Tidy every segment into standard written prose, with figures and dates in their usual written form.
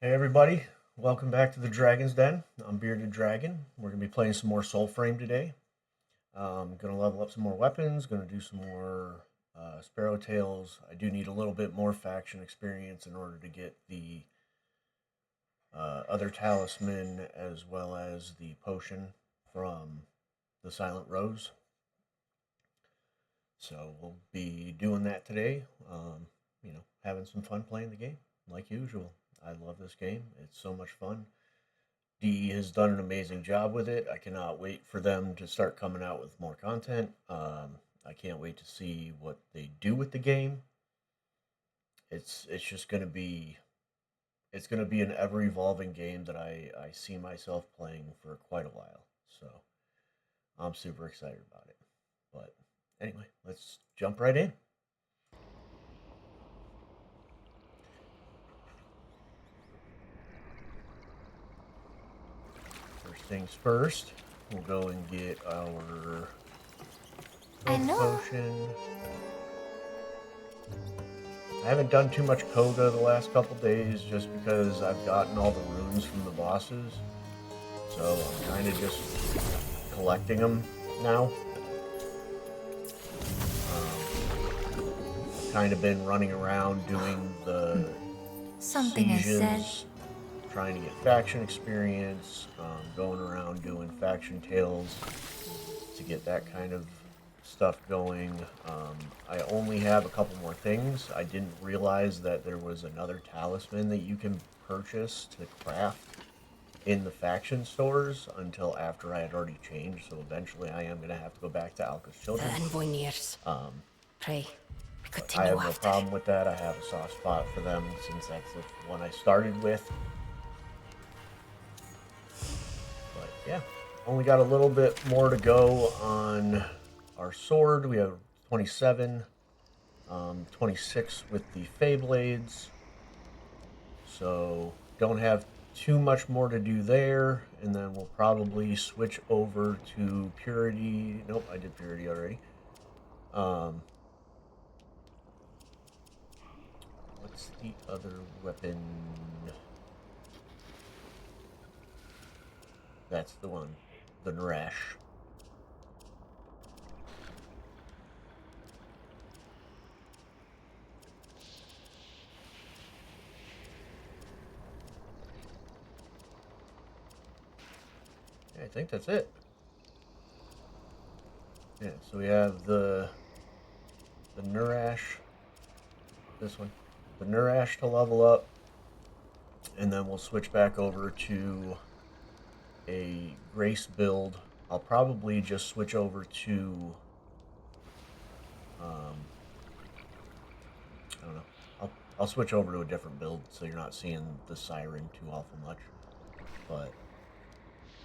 Hey everybody, welcome back to the Dragon's Den. I'm Bearded Dragon. We're going to be playing some more Soulframe today. Going to level up some more weapons, going to do some more Sparrow Tails. I do need a little bit more faction experience in order to get the other talisman as well as the potion from the Silent Rose. So we'll be doing that today. Having some fun playing the game like usual. I love this game. It's so much fun. DE has done an amazing job with it. I cannot wait for them to start coming out with more content. I can't wait to see what they do with the game. It's just going to be an ever evolving game that I see myself playing for quite a while. So I'm super excited about it. But anyway, let's jump right in. First things first, we'll go and get our potion. I haven't done too much Cogah the last couple days just because I've gotten all the runes from the bosses. So I'm kind of just collecting them now. I've kind of been running around doing the sieges, trying to get faction experience, going around doing faction tales to get that kind of stuff going. I only have a couple more things. I didn't realize that there was another talisman that you can purchase to craft in the faction stores until after I had already changed, so eventually I am going to have to go back to Alka's Children. Pray. I have no problem with that. I have a soft spot for them since that's the one I started with. But yeah, only got a little bit more to go on our sword. We have 27, 26 with the Fey Blades. So don't have too much more to do there. And then we'll probably switch over to Purity. Nope, I did Purity already. What's the other weapon? That's the one. The Narash. I think that's it. Yeah, so we have the Narash. This one. The Narash to level up. And then we'll switch back over to a Grace build. I'll probably just switch over to I don't know. I'll switch over to a different build so you're not seeing the Siren too awful much. But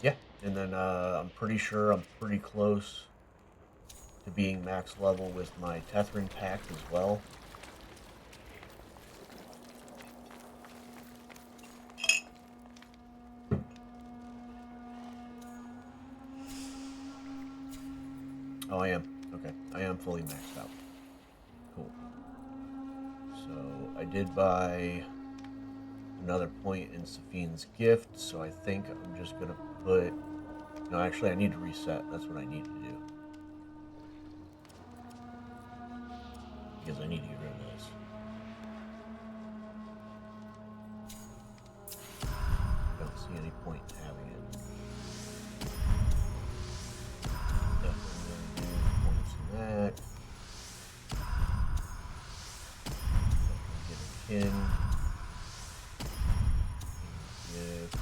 yeah, and then I'm pretty sure I'm pretty close to being max level with my Tethering Pact as well. Oh, I am. Okay, I am fully maxed out. Cool. So I did buy another point in Safine's gift, so I think I'm just gonna put... No, actually I need to reset. That's what I need to do. Because I need to get rid of this. I don't see any point in having it. Definitely gonna do points in that. Definitely get a kin. Gift,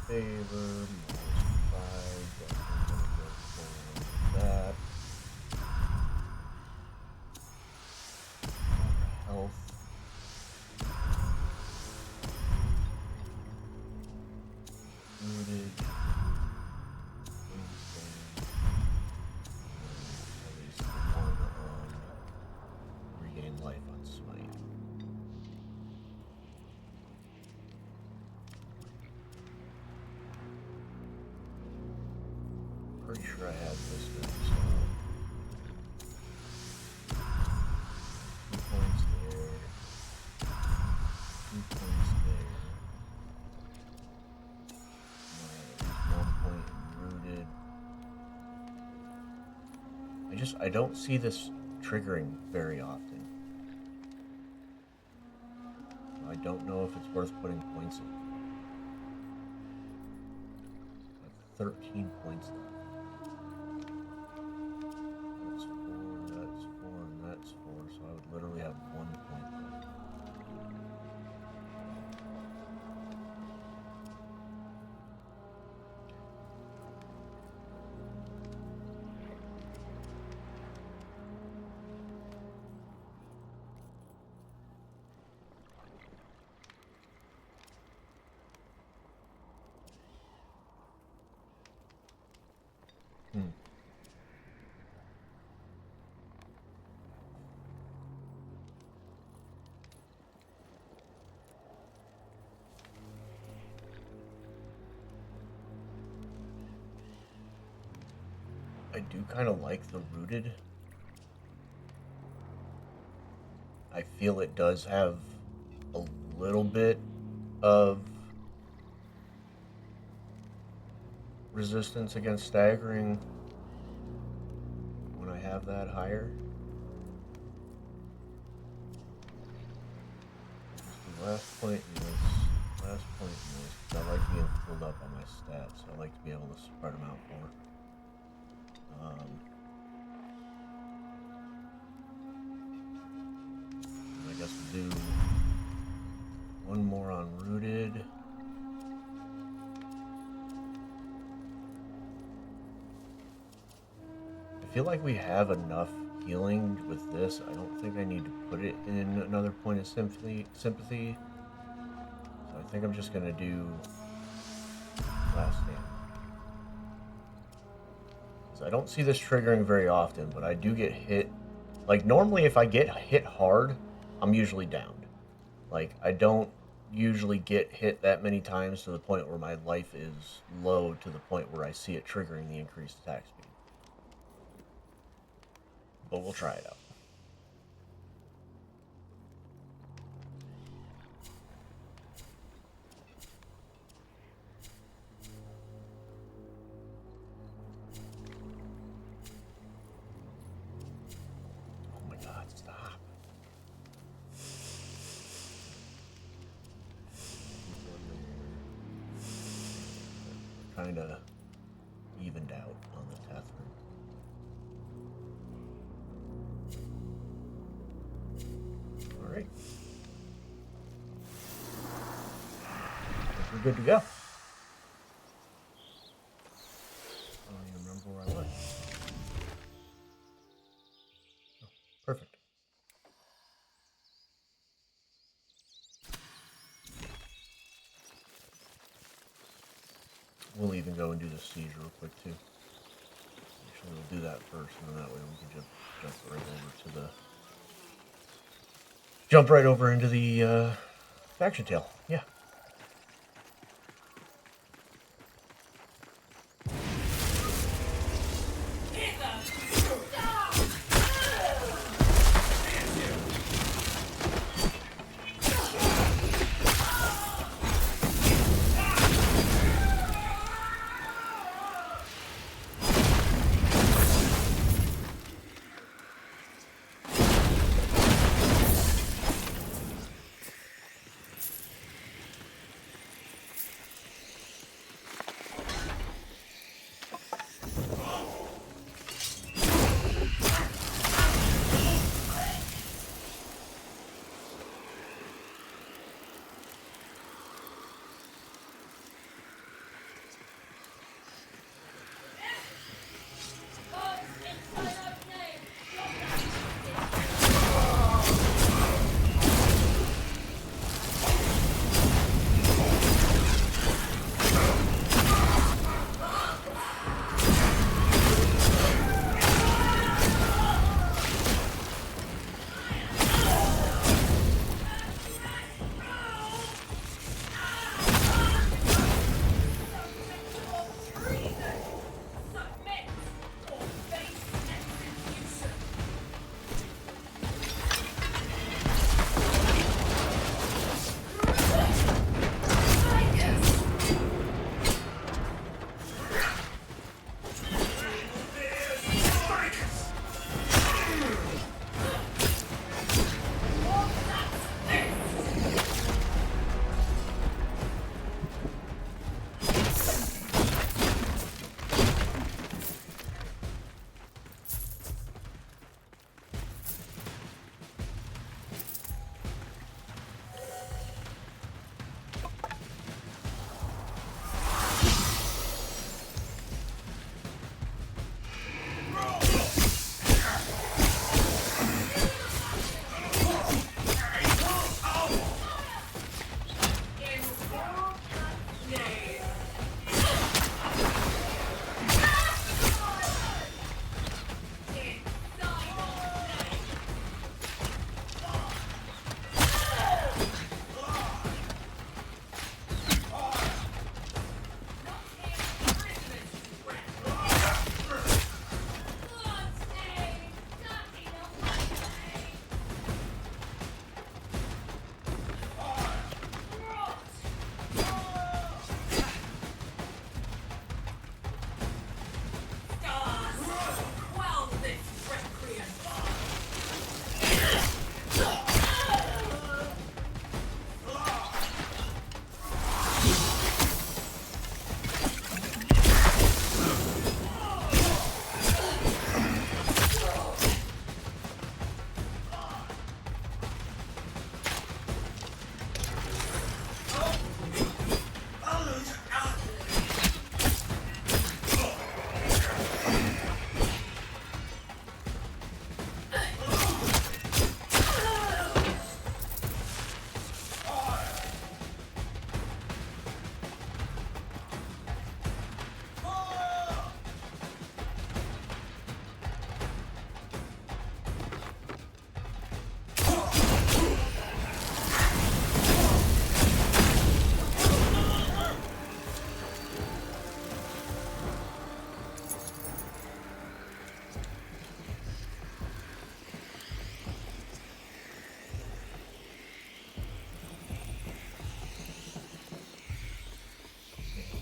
favor, multiplied, definitely gonna go for that. Health. Rooted. At least one on regain life on smite. Pretty sure I have this thing, so 2 points there, 2 points there. I don't see this triggering very often. I don't know if it's worth putting points in. I have 13 points left. That's 4, and that's 4, so I would literally have 1 point left. I do kind of like the rooted. I feel it does have a little bit of resistance against staggering when I have that higher. Last point is last point is I like being filled up on my stats. I like to be able to spread them out more. I guess we'll do one more on rooted. I feel like we have enough healing with this. I don't think I need to put it in another point of sympathy. So I think I'm just gonna do last stand. I don't see this triggering very often, but I do get hit. Like, normally if I get hit hard, I'm usually downed. Like, I don't usually get hit that many times to the point where my life is low to the point where I see it triggering the increased attack speed. But we'll try it out. Kind of evened out on the Tethrin. All right, we're good to go. I don't even remember where I went. Oh, perfect. We'll even go and do the siege real quick too. Actually, we'll do that first, and then that way we can jump right over into the faction tail. Yeah.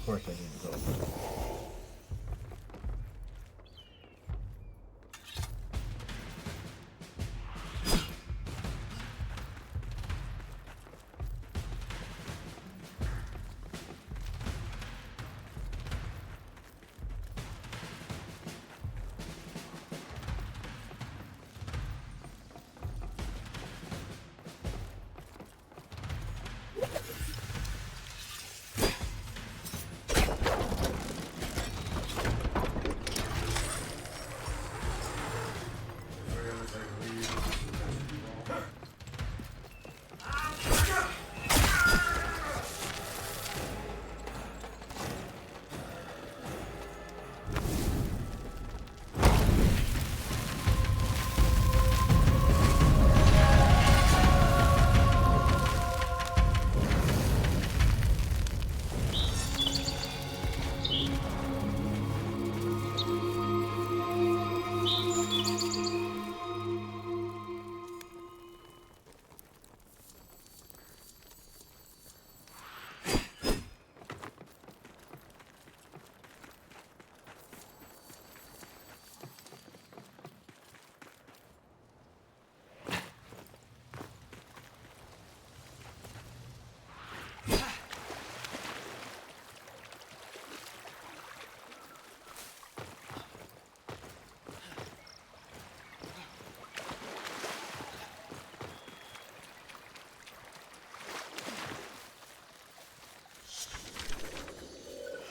Of course I need to go.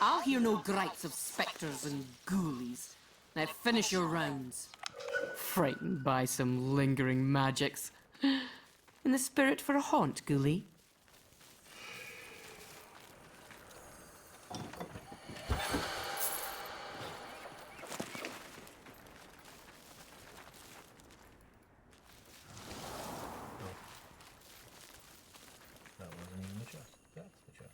I'll hear no gripes of spectres and ghoulies. Now finish your rounds. Frightened by some lingering magics. In the spirit for a haunt, ghoulie? That wasn't even the chest. That's the chest.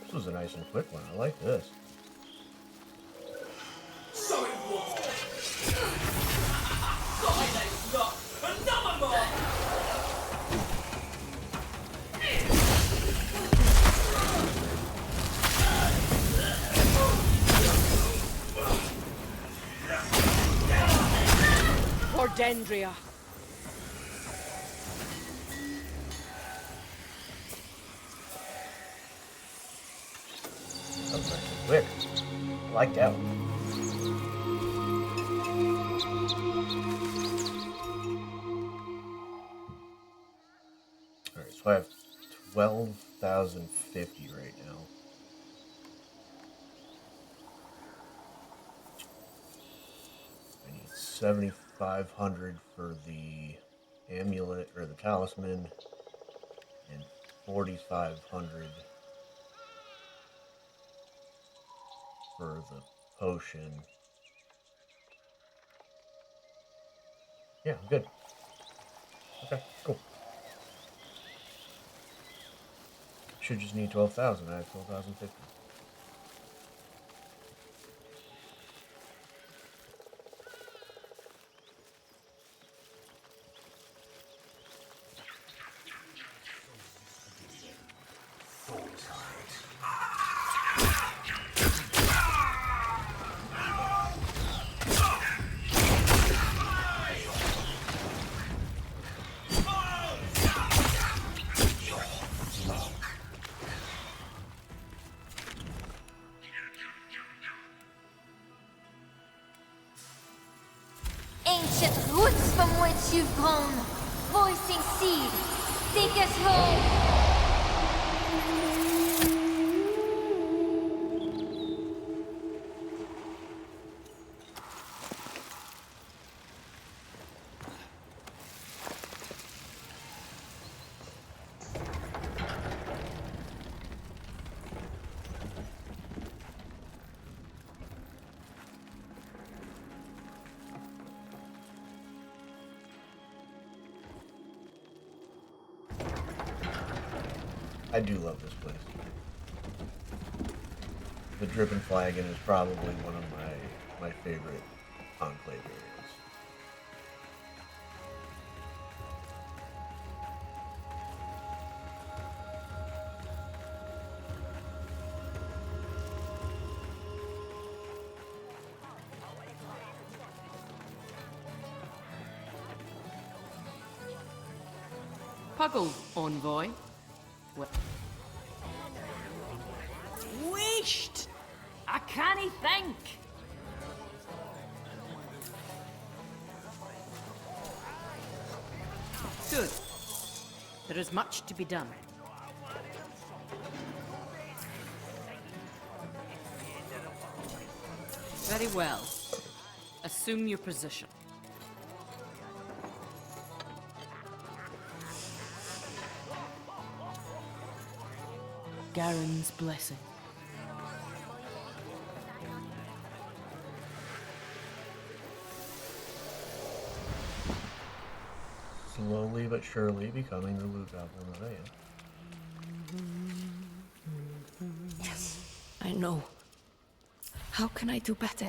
This was a nice and quick one. I like this. So it was. Silence not another more. For Dendria. That was nice and quick. I like that one. Alright, so I have 12,050 right now. I need 7,500 for the amulet or the talisman, and 4,500 for the potion. Yeah, I'm good. Okay, cool. Should just need 12,000. I have 12,050. Ancient roots from which you've grown, voicing seed, take us home. I do love this place. The Dripping Flagon is probably one of my favorite Enclave areas. Puggle, envoy. What? Wished! I can't think! Good. There is much to be done. Very well. Assume your position. Garen's blessing. Slowly but surely becoming the loot goblin that I am. Yes, I know. How can I do better?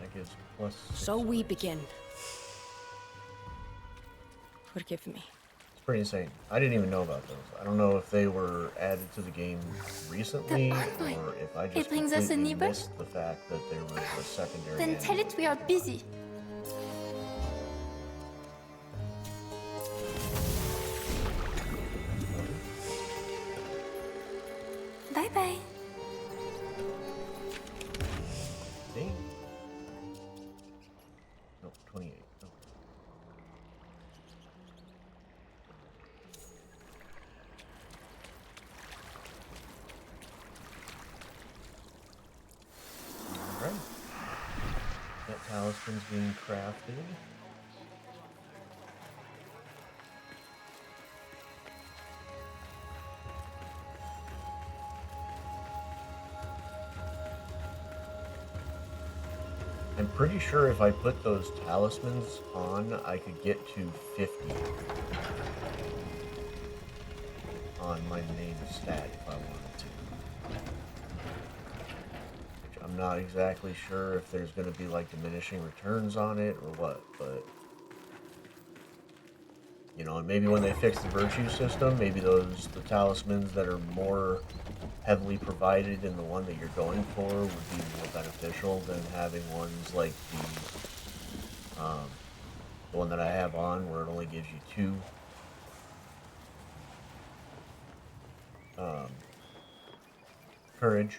That gives plus 6 So we points. begin. Forgive me. It's pretty insane. I didn't even know about those. I don't know if they were added to the game recently, envoy. or if I It just brings us a completely neighbor? missed the fact that there was a secondary. Then enemy. tell it we are busy. Bye bye. Dang. Nope, 28. Okay. Alright. That talisman's being crafted. I'm pretty sure if I put those talismans on, I could get to 50 on my main stat if I wanted to. Which I'm not exactly sure if there's going to be like diminishing returns on it or what, but you know, and maybe when they fix the virtue system, maybe the talismans that are more heavily provided in the one that you're going for would be more beneficial than having ones like the one that I have on where it only gives you 2 courage.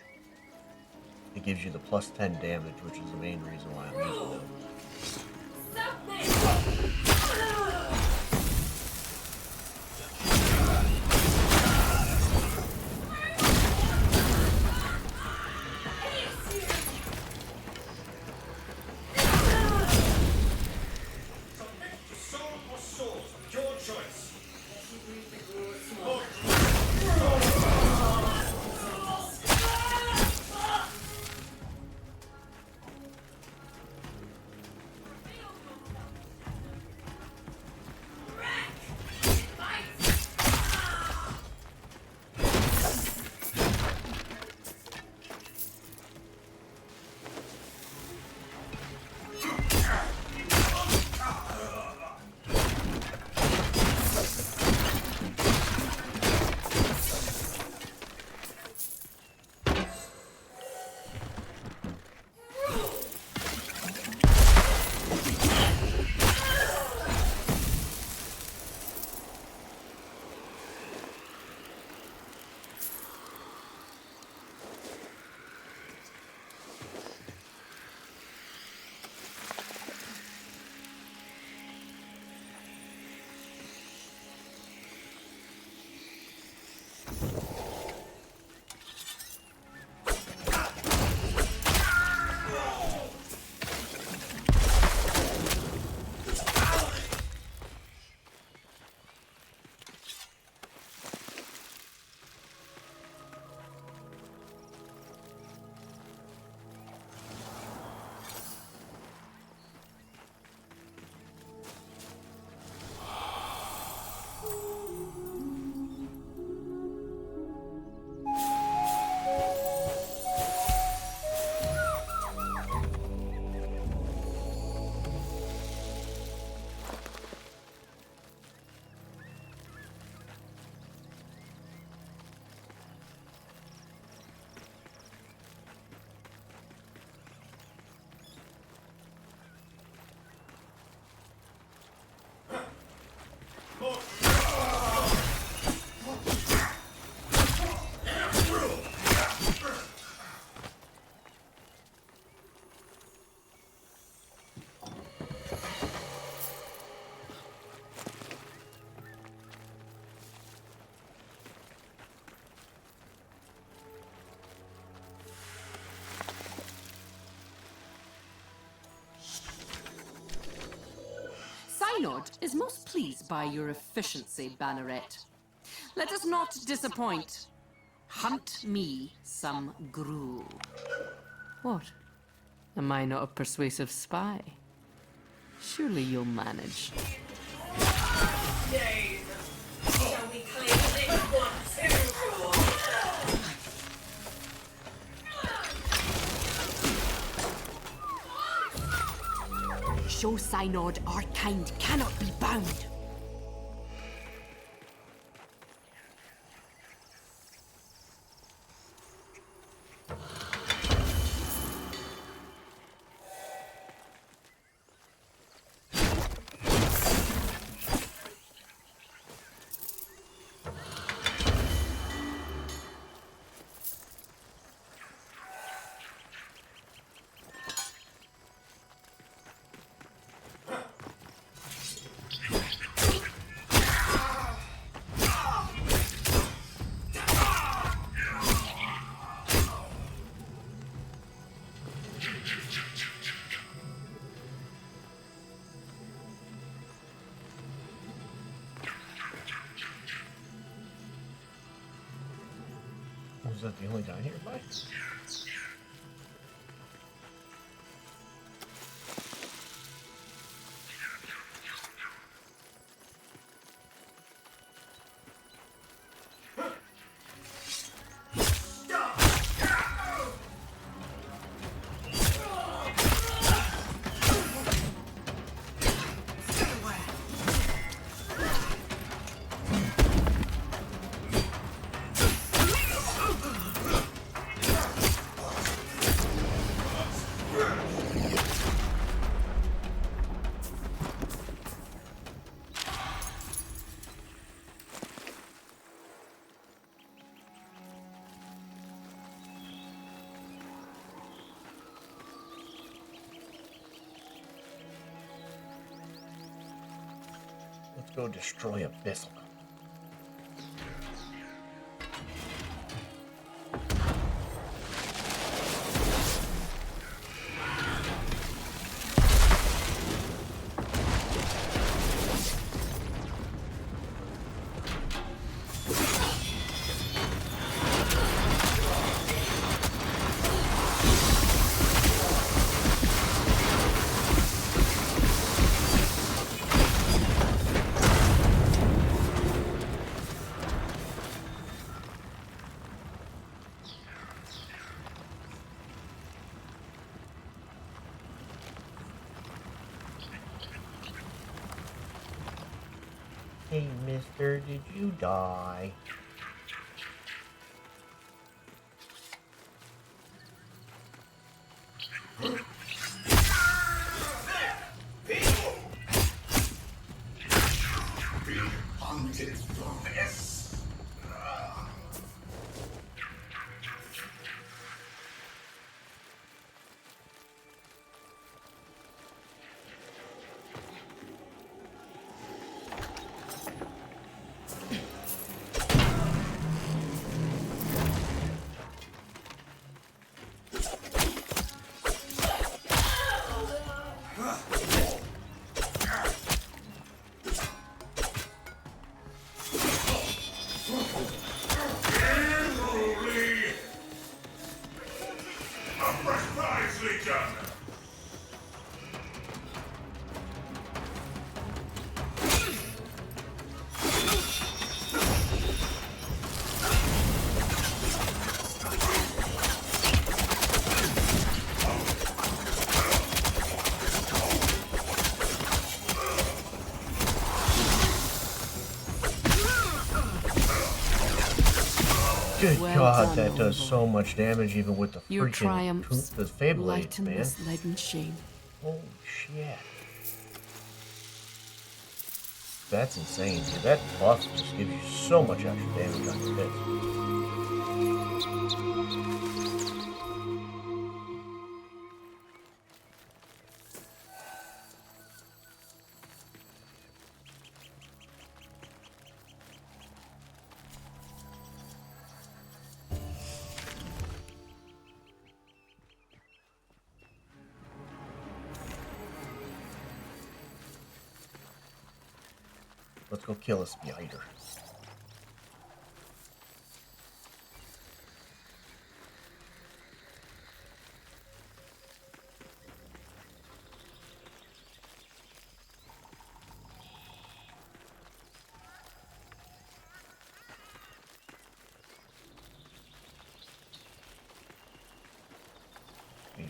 It gives you the plus 10 damage, which is the main reason why I'm using them. Synod is most pleased by your efficiency, Banneret. Let us not disappoint. Hunt me some gruel. What? Am I not a persuasive spy? Surely you'll manage. Name. Shall we claim this one too? Show Synod our kind cannot be bound. Was that the only guy nearby? Let's go destroy a Bissell. Hey, mister, did you die? Good Well God, done, that does Oliver. so much damage even with the Your freaking triumphs the Fable Blades, lighten man. this leaden shame. Holy shit. That's insane, dude. That buff just gives you so much extra damage on your hits. Let's go kill a spider. Maybe.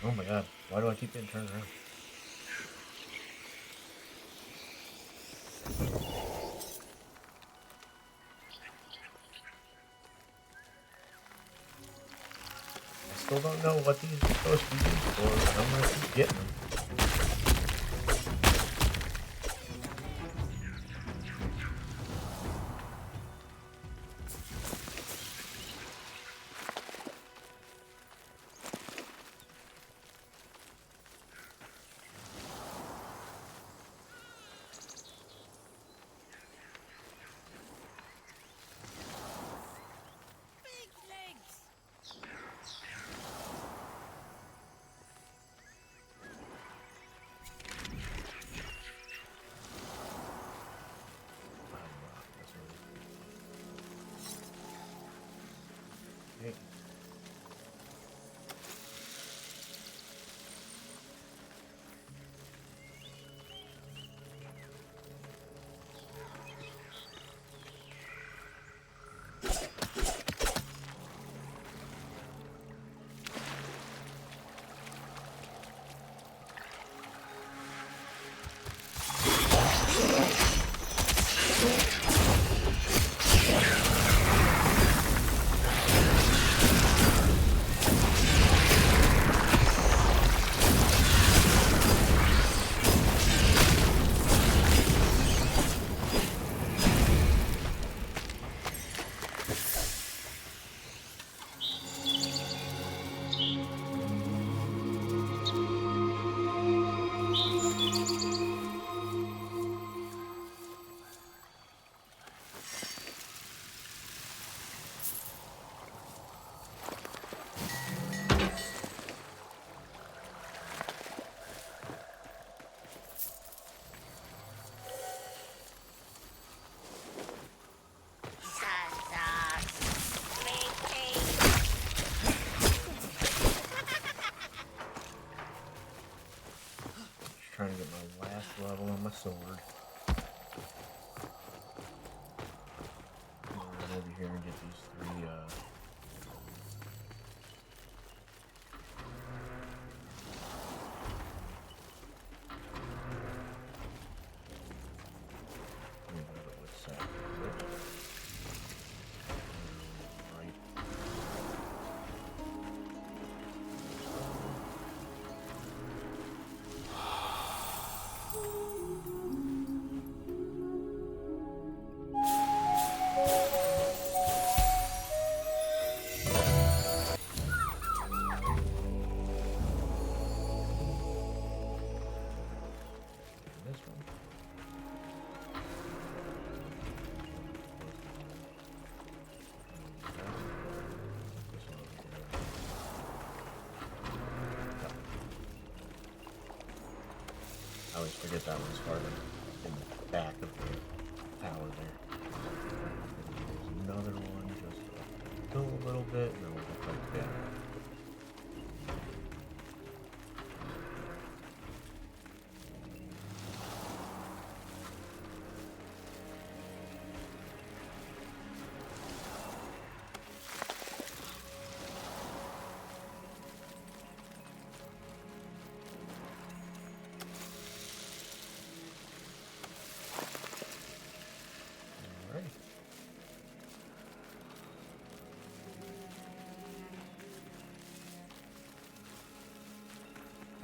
Oh my god, why do I keep getting turned around? I still don't know what these are supposed to be used for. I'm gonna keep getting them. Okay. Just trying to get my last level on my sword. Run over here and get these three, what's that? Right. This one. This one over here. I always forget that one's farther in the back of the tower there. There's another one just go a little bit and then we'll get right together.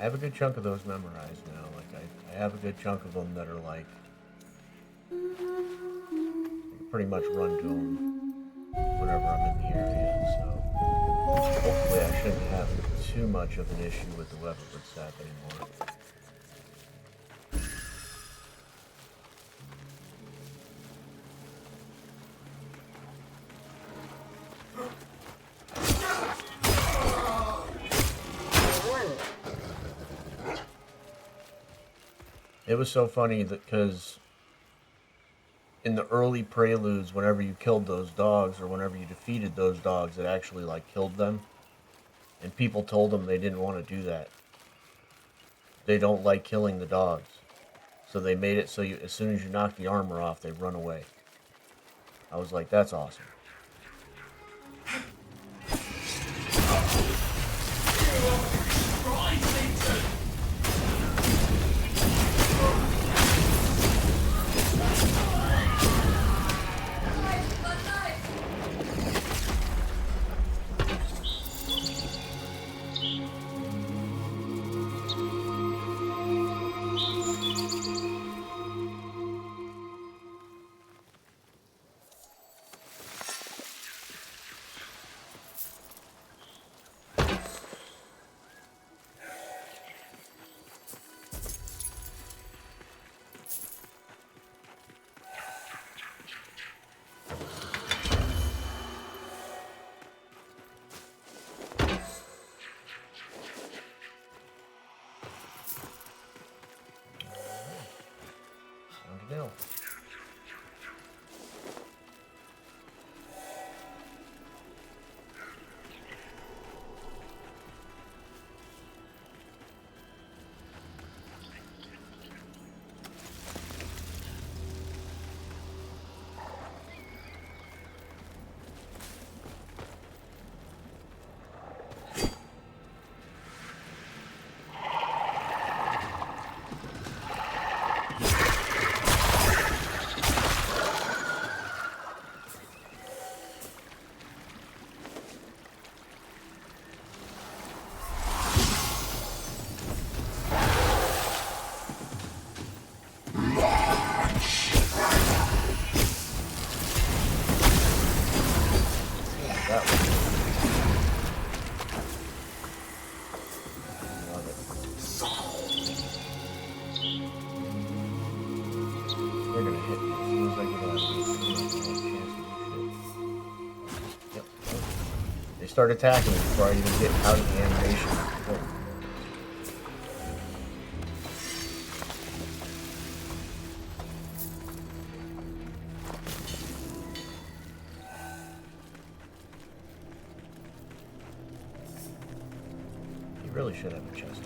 I have a good chunk of those memorized now. Like, I have a good chunk of them that are like, pretty much run to them whenever I'm in the area, so hopefully I shouldn't have too much of an issue with the Weatherwood staff anymore. It was so funny that because in the early preludes, whenever you killed those dogs or whenever you defeated those dogs, it actually like killed them. And people told them they didn't want to do that. They don't like killing the dogs. So they made it so you, as soon as you knock the armor off, they run away. I was like, that's awesome. Down to Dell. They're gonna hit me as soon as I get out of this. Yep. They start attacking me before I even get out of the animation. Oh. You really should have a chest.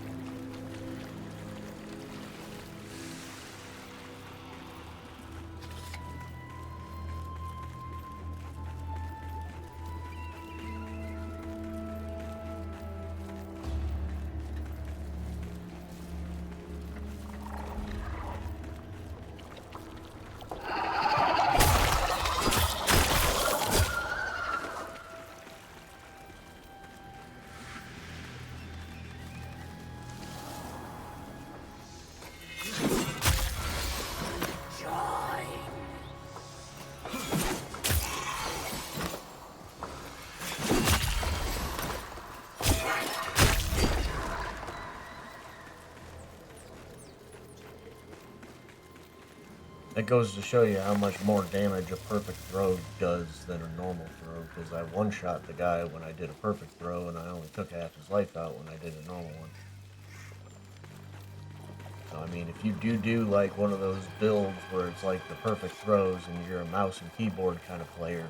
That goes to show you how much more damage a perfect throw does than a normal throw, because I one-shot the guy when I did a perfect throw, and I only took half his life out when I did a normal one. So, I mean, if you do like one of those builds where it's like the perfect throws and you're a mouse and keyboard kind of player,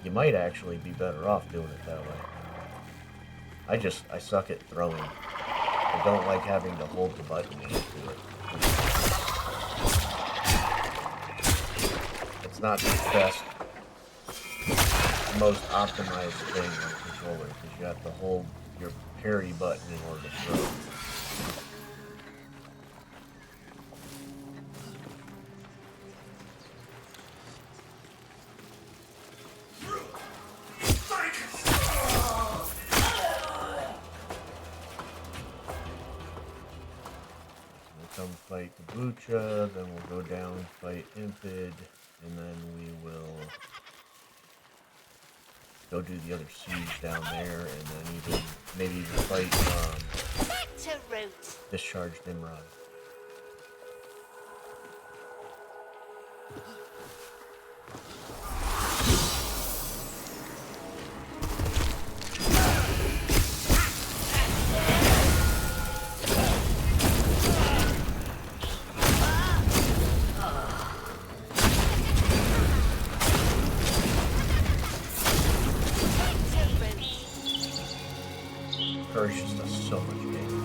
you might actually be better off doing it that way. I suck at throwing. I don't like having to hold the button to do it. It's not the best, most optimized thing on the controller, because you have to hold your parry button in order to throw. Lucha, then we'll go down, fight Impid, and then we will go do the other siege down there, and then maybe even fight Discharge Nimrod. Courage just does so much damage.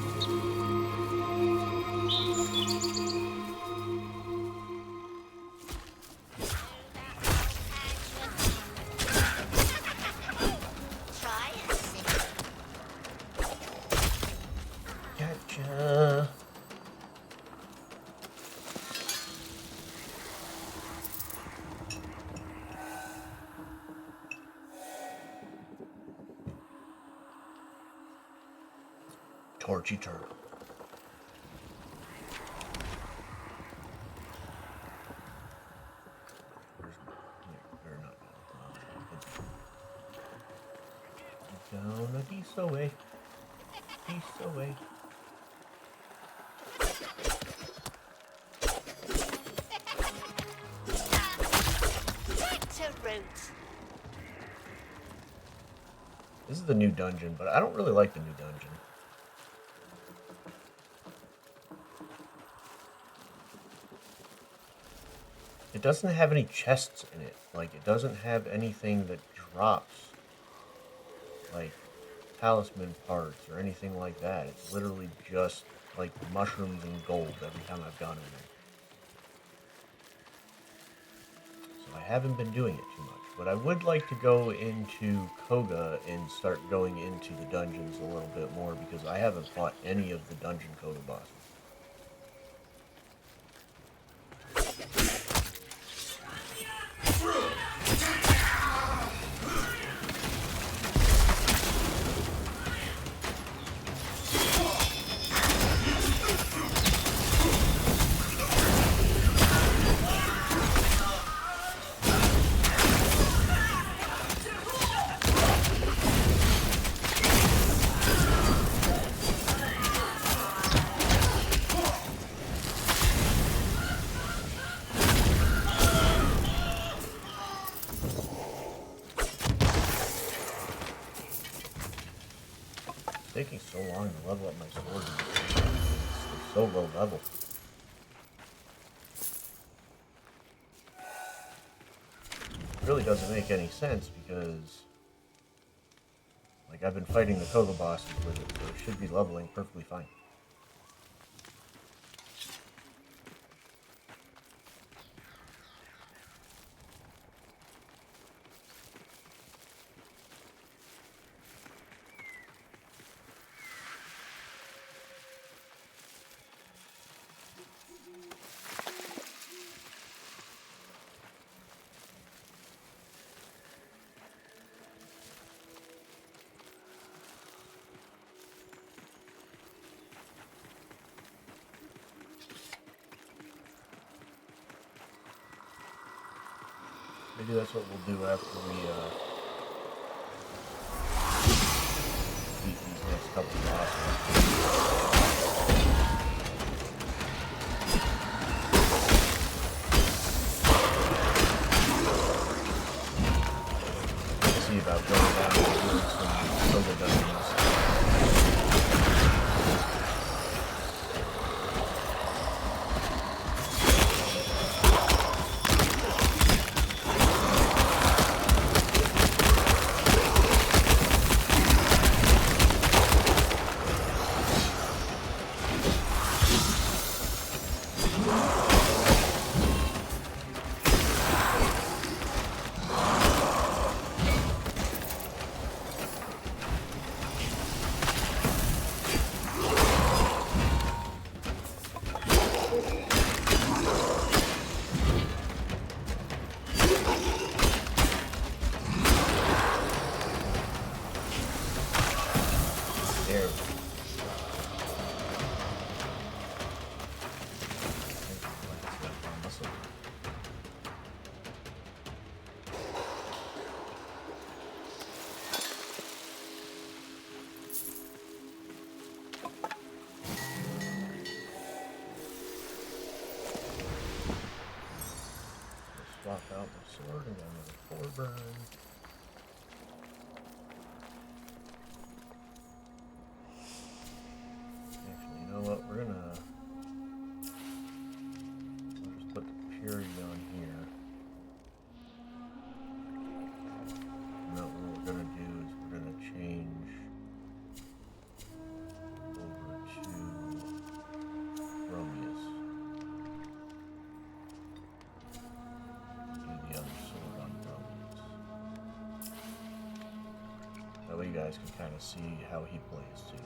Gotcha. Torchy turtle. They're not down a piece away. Piece away. This is the new dungeon, but I don't really like the new dungeon. It doesn't have any chests in it. Like, it doesn't have anything that drops, like, talisman parts or anything like that. It's literally just, like, mushrooms and gold every time I've gone in there. So I haven't been doing it too much. But I would like to go into Cogah and start going into the dungeons a little bit more, because I haven't fought any of the dungeon Cogah bosses. Taking so long to level up my sword. It's so low level. It really doesn't make any sense because, like, I've been fighting the Cogah bosses with it, so it should be leveling perfectly fine. Maybe that's what we'll do after we beat these next couple bosses. See about going down and doing some Cogah dungeons. burn. Actually, you know what? We'll just put the purity on here. And now what we're gonna do is we're gonna change over to Chromius. Do the other sword on Chromius. That way you guys can kind of see how he plays too.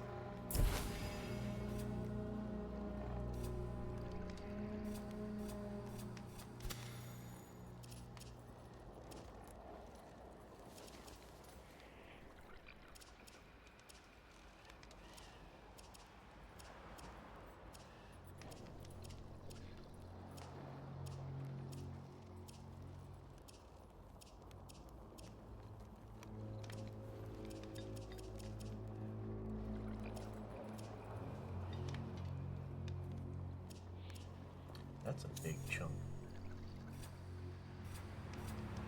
That's a big chunk.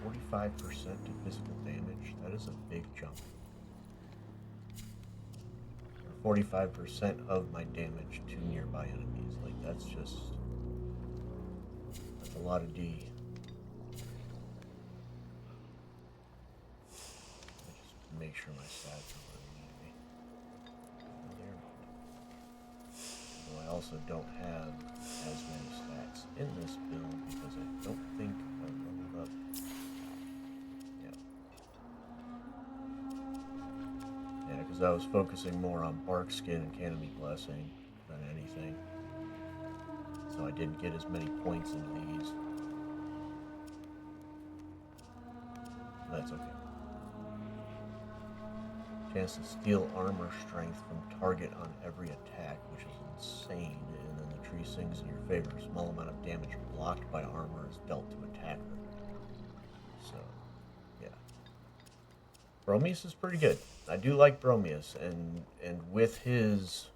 45% to physical damage. That is a big chunk. 45% of my damage to nearby enemies. Like, that's a lot of D. Let me just make sure my stats are where they need to be. Oh, they're not. Though I also don't have as many stats in this build because I don't think I leveled up. Yeah, because I was focusing more on Bark Skin and Canopy Blessing than anything. So I didn't get as many points into these. That's okay. Chance to steal armor strength from target on every attack, which is insane. And then the tree sings in your favor. A small amount of damage blocked by armor is dealt to attacker. So, yeah. Bromius is pretty good. I do like Bromius, and with his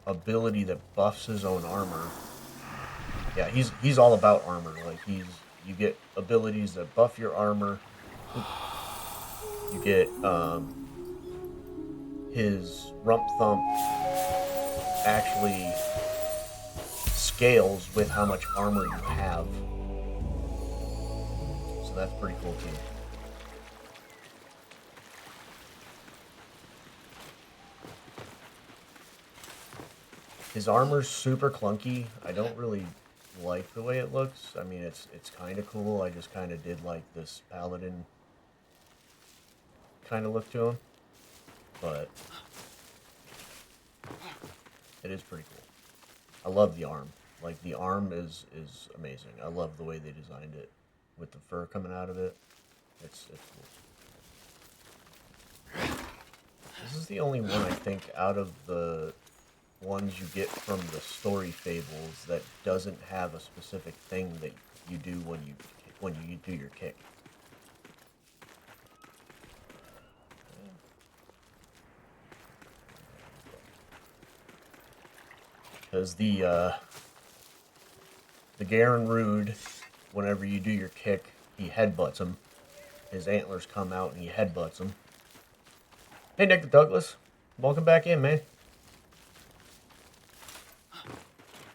ability that buffs his own armor. Yeah, he's all about armor. Like you get abilities that buff your armor. You get his Rump Thump actually scales with how much armor you have. So that's pretty cool too. His armor's super clunky. I don't really like the way it looks. I mean, it's kind of cool. I just kind of did like this paladin kind of look to him, but it is pretty cool. I love the arm. Like, the arm is amazing. I love the way they designed it with the fur coming out of it. It's cool. This is the only one, I think, out of the ones you get from the story fables that doesn't have a specific thing that you do when you do your kick. Because the Garen Rude, whenever you do your kick, he headbutts him. His antlers come out and he headbutts him. Hey, Nick the Douglas. Welcome back in, man.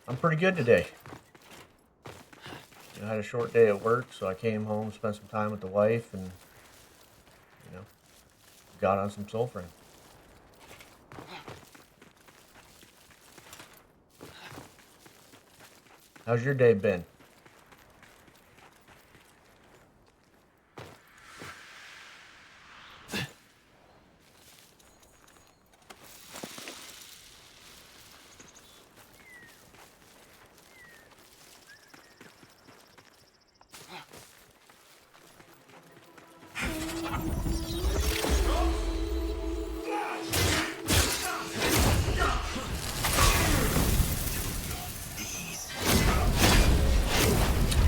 I'm pretty good today. I had a short day at work, so I came home, spent some time with the wife, and, got on some Soulframe. How's your day been?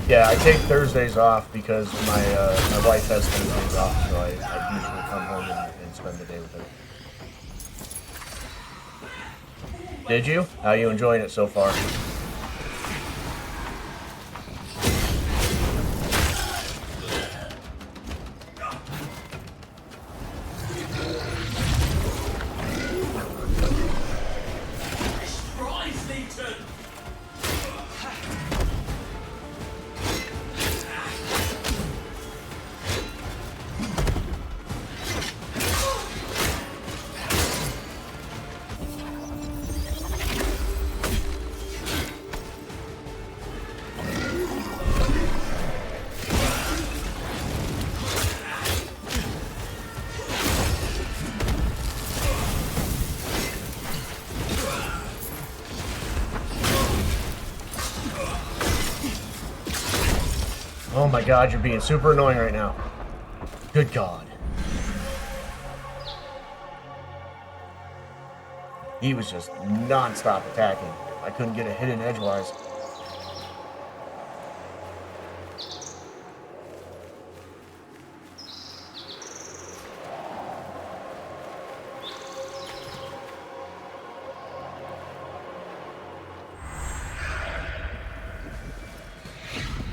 Yeah, I take Thursdays off because my wife has Thursdays off, so I usually come home and spend the day with her. Did you? How are you enjoying it so far? Oh my god, you're being super annoying right now. Good god. He was just non-stop attacking. I couldn't get a hit in edgewise.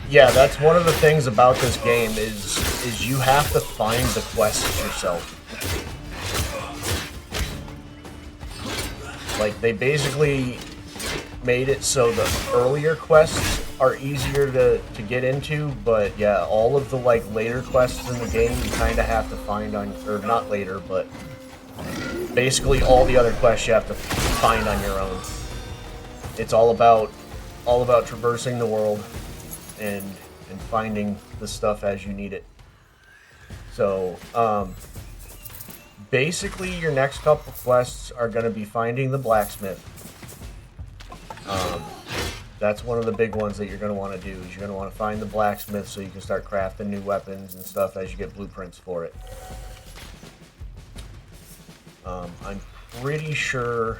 Yeah, that's one of the things about this game is you have to find the quests yourself. Like, they basically made it so the earlier quests are easier to get into, but yeah, all of the, like, later quests in the game you kind of have to find on, or not later, but basically all the other quests you have to find on your own. It's all about traversing the world and finding the stuff as you need it. So, basically, your next couple quests are going to be finding the blacksmith. That's one of the big ones that you're going to want to do. Is you're going to want to find the blacksmith so you can start crafting new weapons and stuff as you get blueprints for it. I'm pretty sure...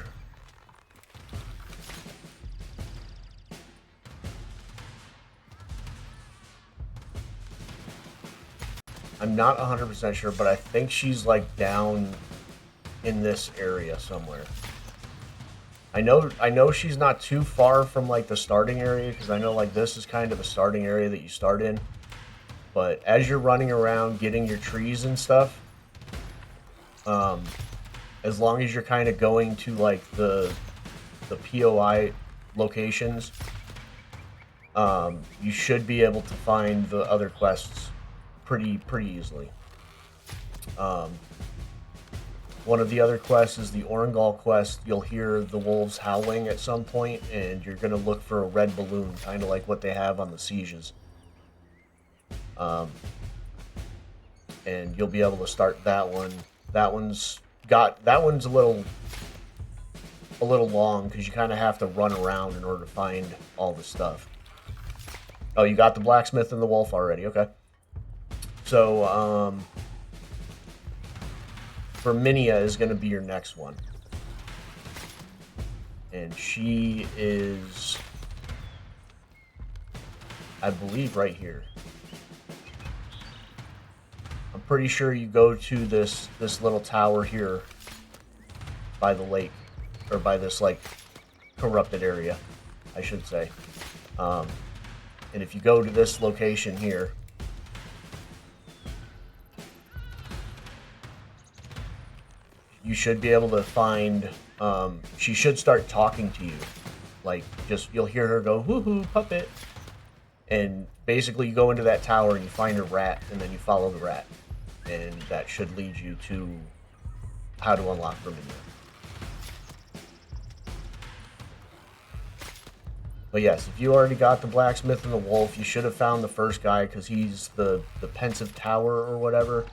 I'm not 100% sure, but I think she's like down in this area somewhere. I know she's not too far from like the starting area, because I know like this is kind of the starting area that you start in. But as you're running around getting your trees and stuff, as long as you're kind of going to like the POI locations, you should be able to find the other quests pretty easily. One of the other quests is the Orengal quest. You'll hear the wolves howling at some point, and you're going to look for a red balloon, kind of like what they have on the sieges. And you'll be able to start that one. That one's a little long, because you kind of have to run around in order to find all the stuff. Oh, you got the blacksmith and the wolf already. Okay. So, Verminia is going to be your next one. And she is, I believe, right here. I'm pretty sure you go to this little tower here by the lake, or by this, like, corrupted area, I should say. And if you go to this location here, you should be able to find, she should start talking to you. Like, just, you'll hear her go, woohoo, puppet. And basically you go into that tower and you find a rat, and then you follow the rat. And that should lead you to how to unlock Verminia. But yes, if you already got the blacksmith and the wolf, you should have found the first guy, because he's the pensive tower or whatever.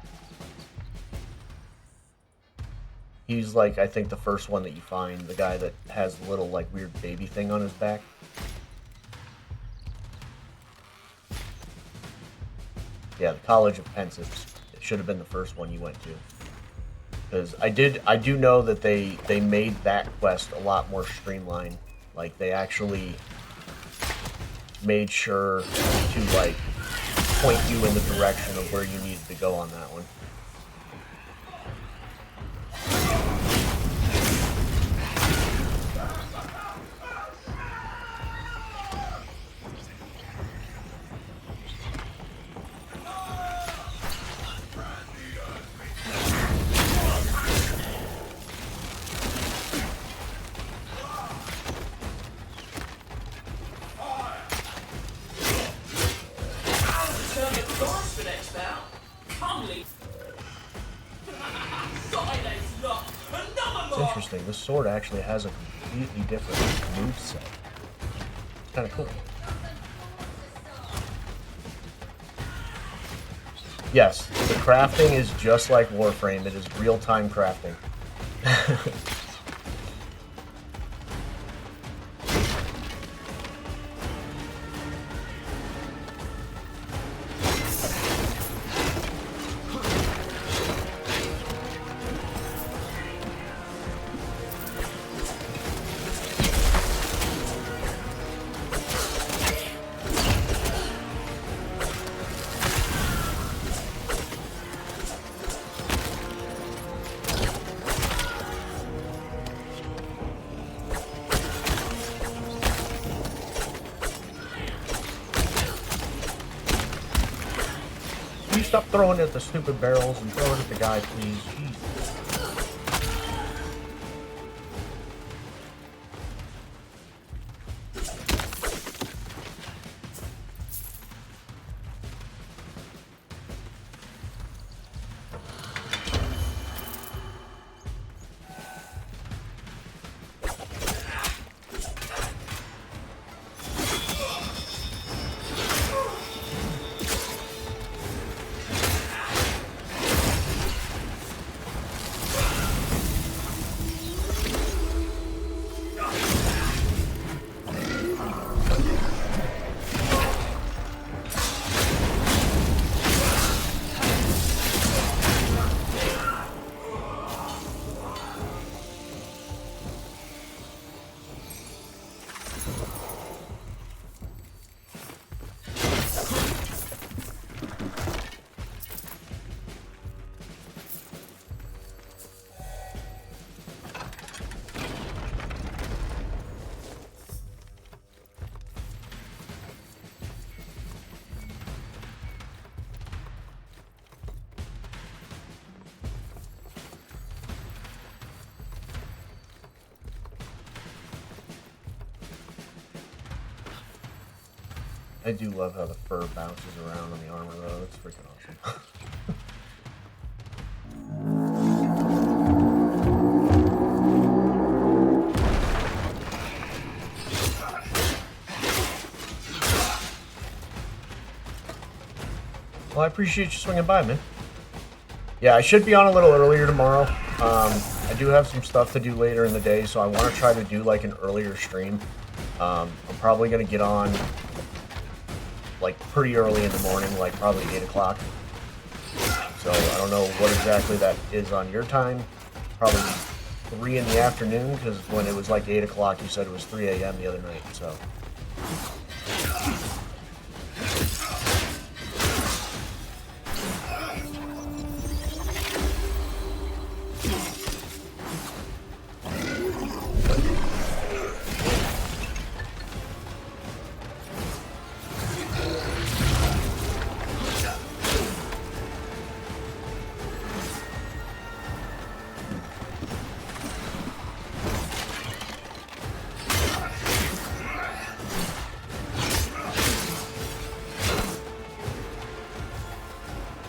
He's like, I think, the first one that you find, the guy that has the little like weird baby thing on his back. Yeah, the College of Pensives. It should have been the first one you went to. Because I do know that they made that quest a lot more streamlined. Like, they actually made sure to like point you in the direction of where you needed to go on that one. It's interesting, this sword actually has a completely different moveset. It's kind of cool. Yes, the crafting is just like Warframe. It is real-time crafting. Can you stop throwing at the stupid barrels and throwing at the guy, please? Jeez. I do love how the fur bounces around on the armor, though. It's freaking awesome. Well, I appreciate you swinging by, man. Yeah, I should be on a little earlier tomorrow. I do have some stuff to do later in the day, so I want to try to do like an earlier stream. I'm probably going to get on like pretty early in the morning, like probably 8 o'clock. So I don't know what exactly that is on your time. Probably 3 in the afternoon, because when it was like 8 o'clock, you said it was 3 a.m. the other night. So.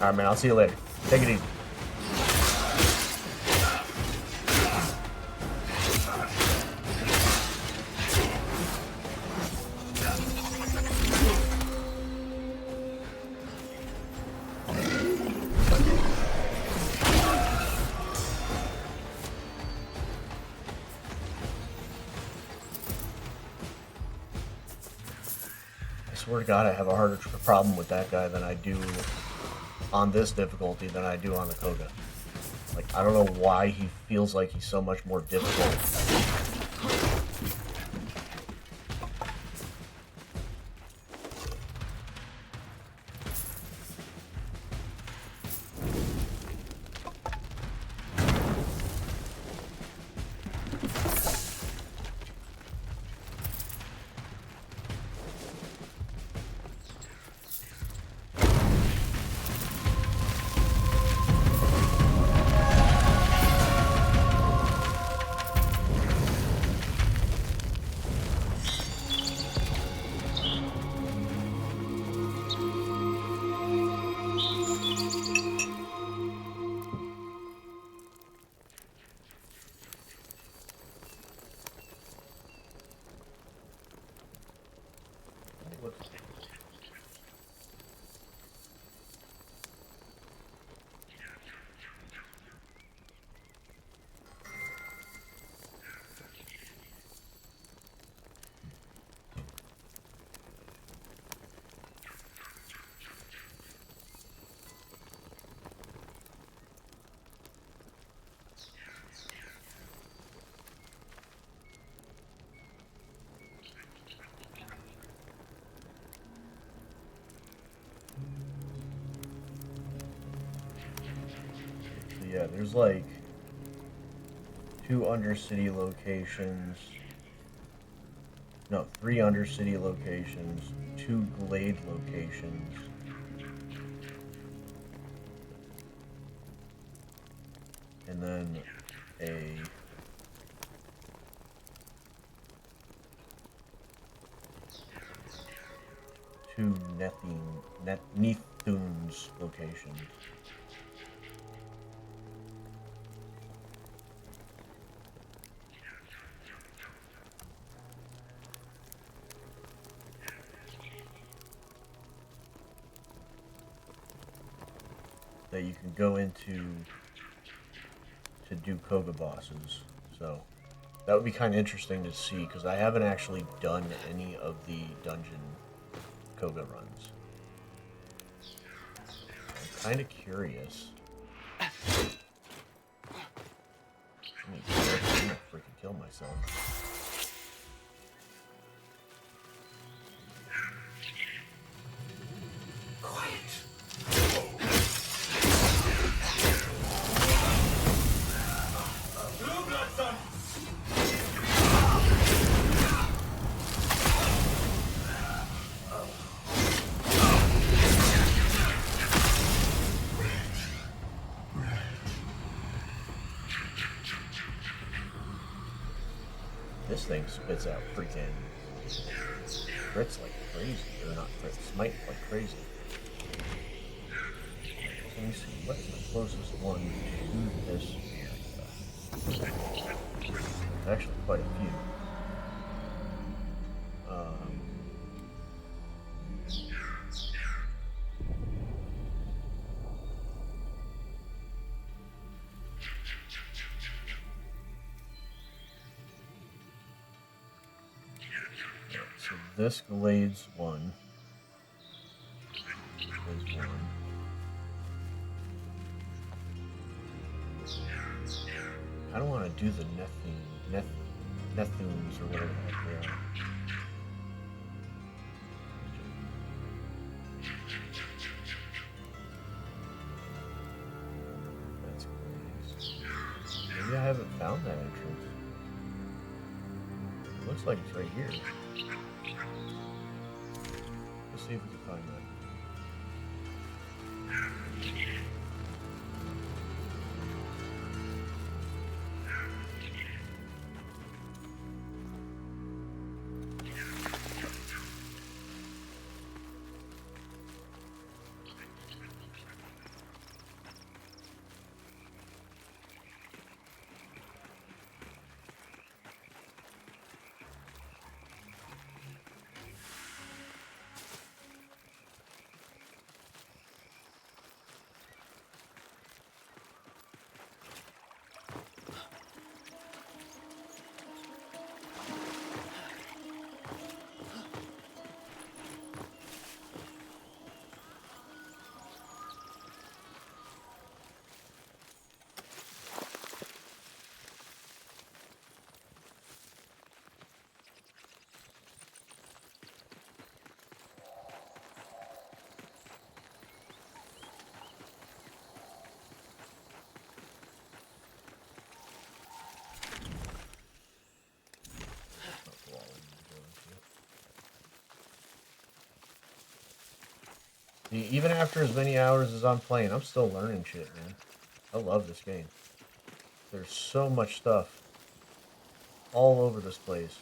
Alright, man, I'll see you later. Take it easy. I swear to God, I have a harder problem with that guy than I do on this difficulty than I do on the Cogah. Like, I don't know why he feels like he's so much more difficult. Yeah, there's like 2 Undercity locations. No, 3 Undercity locations, 2 Glade locations, and then a two Nethunes locations. That you can go into to do Cogah bosses. So that would be kind of interesting to see, because I haven't actually done any of the dungeon Cogah runs. I'm kind of curious. I'm gonna freaking kill myself. This thing spits out freaking crits like crazy, or not crits, smite like crazy. Let me see, what's the closest one to this area? There's actually quite a few. So this Glade's one. Is one. I don't want to do the Nethunes or whatever the heck they are. That's Glade's. Maybe I haven't found that entrance. It looks like it's right here. Let's see if we can find that. Even after as many hours as I'm playing, I'm still learning shit, man. I love this game. There's so much stuff all over this place.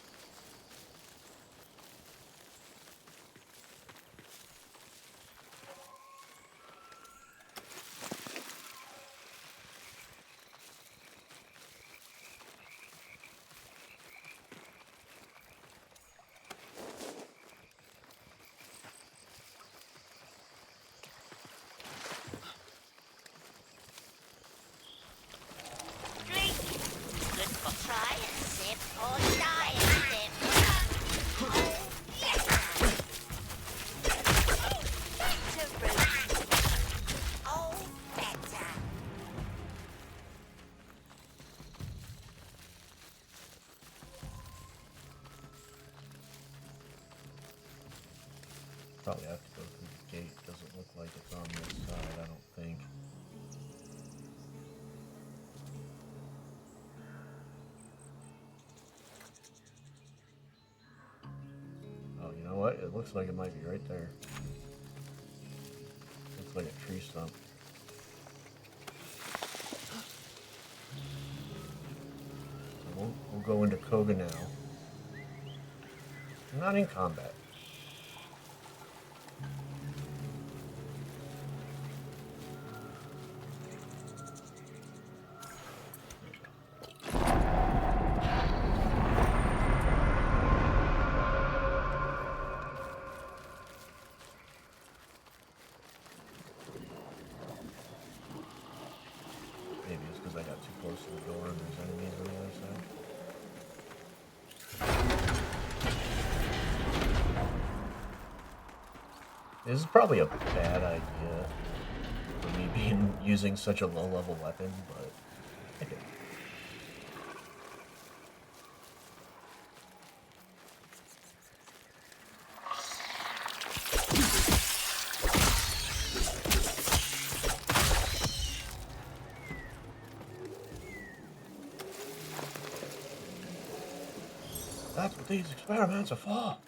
Probably have to go through the gate. Doesn't look like it's on this side, I don't think. Oh, you know what? It looks like it might be right there. Looks like a tree stump. go into Cogah now. I'm not in combat. Maybe it's because I got too close to the door and there's enemies on the other side. This is probably a bad idea for me using such a low-level weapon, but I did. That's what these experiments are for.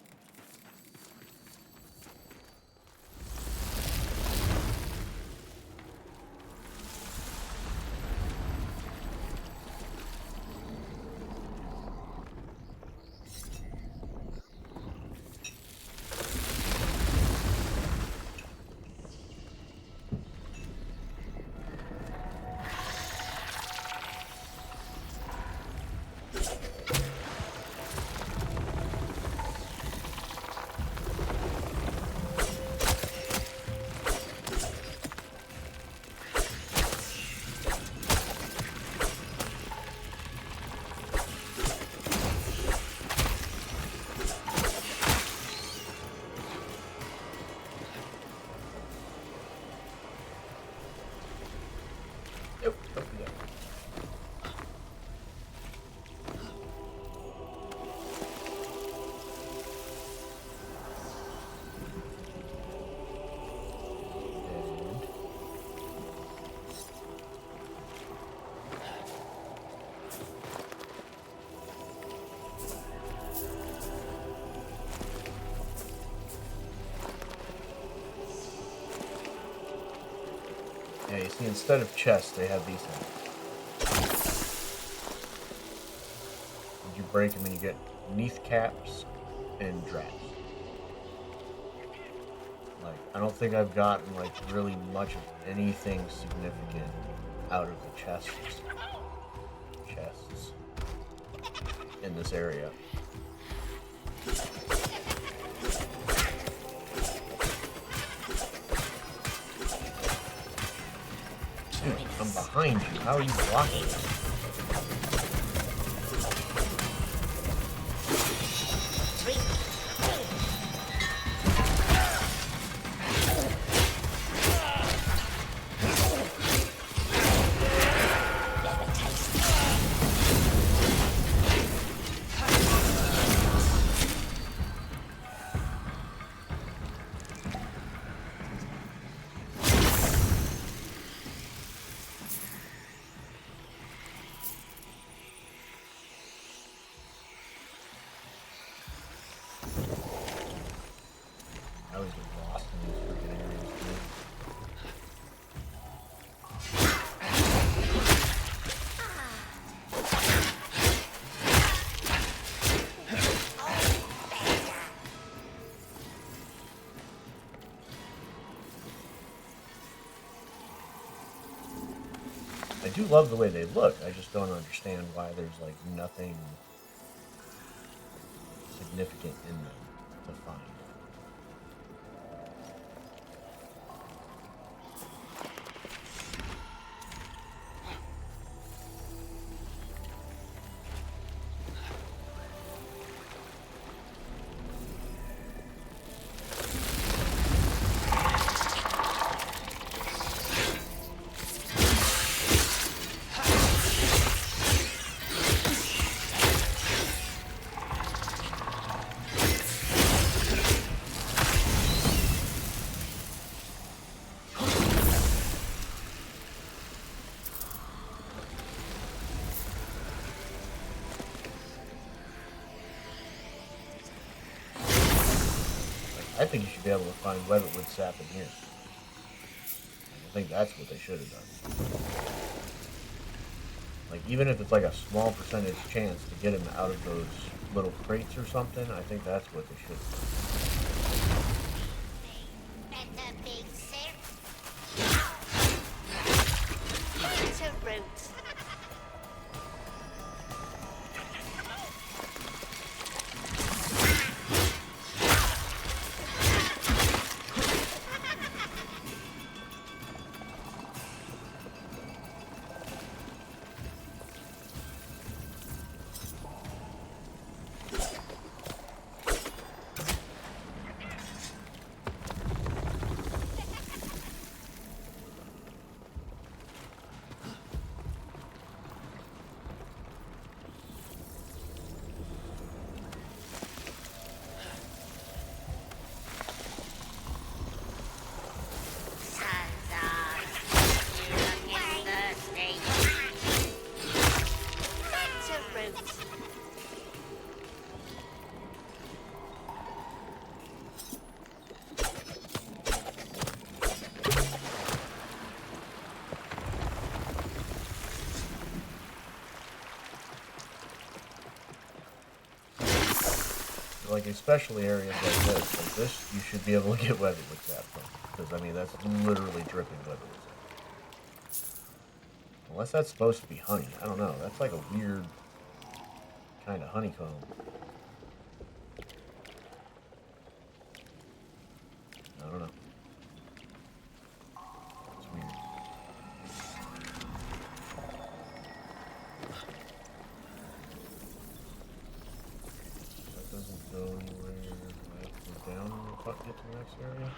Nope, don't do that. Yeah, you see, instead of chests, they have these things. You break them and you get neath caps and drafts. Like, I don't think I've gotten, like, really much of anything significant out of the chests in this area. Dude, I'm behind you. How are you blocking it? I always get lost in these freaking areas, dude. I do love the way they look. I just don't understand why there's like nothing significant in them to find. I think you should be able to find weatherwood sap in here. I think that's what they should have done. Like, even if it's like a small percentage chance to get him out of those little crates or something, I think that's what they should do. Better big sip. To roots. Like, especially areas like this, you should be able to get weather with that from. Because, I mean, that's literally dripping weather with it. Unless that's supposed to be honey. I don't know. That's like a weird kind of honeycomb. I don't know. It's weird. That doesn't go anywhere. I have to go down and get to the next area.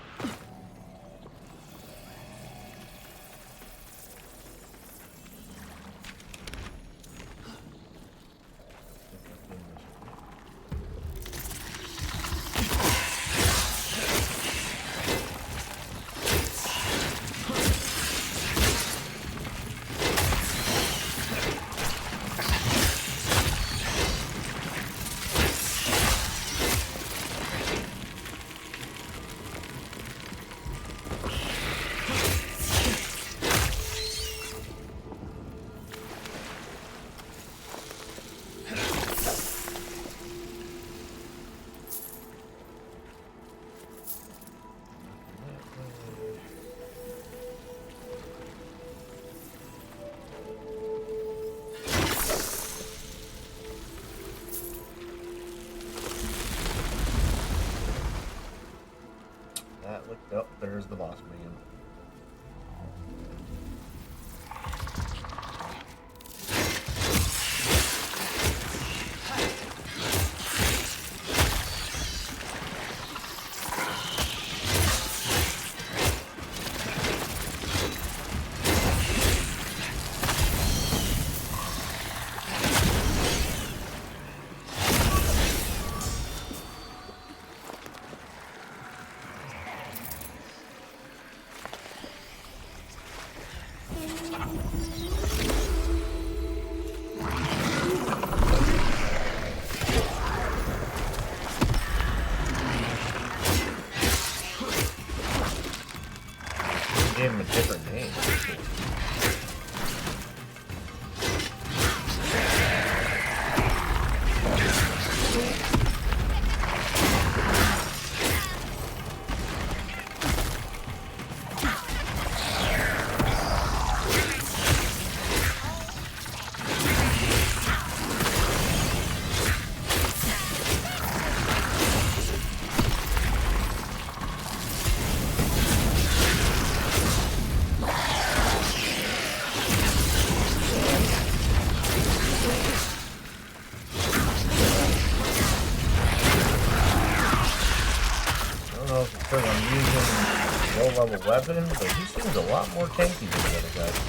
Oh, there's the boss man. Gave him a different name. Because I'm using low-level weapon, but he seems a lot more tanky than the other guy.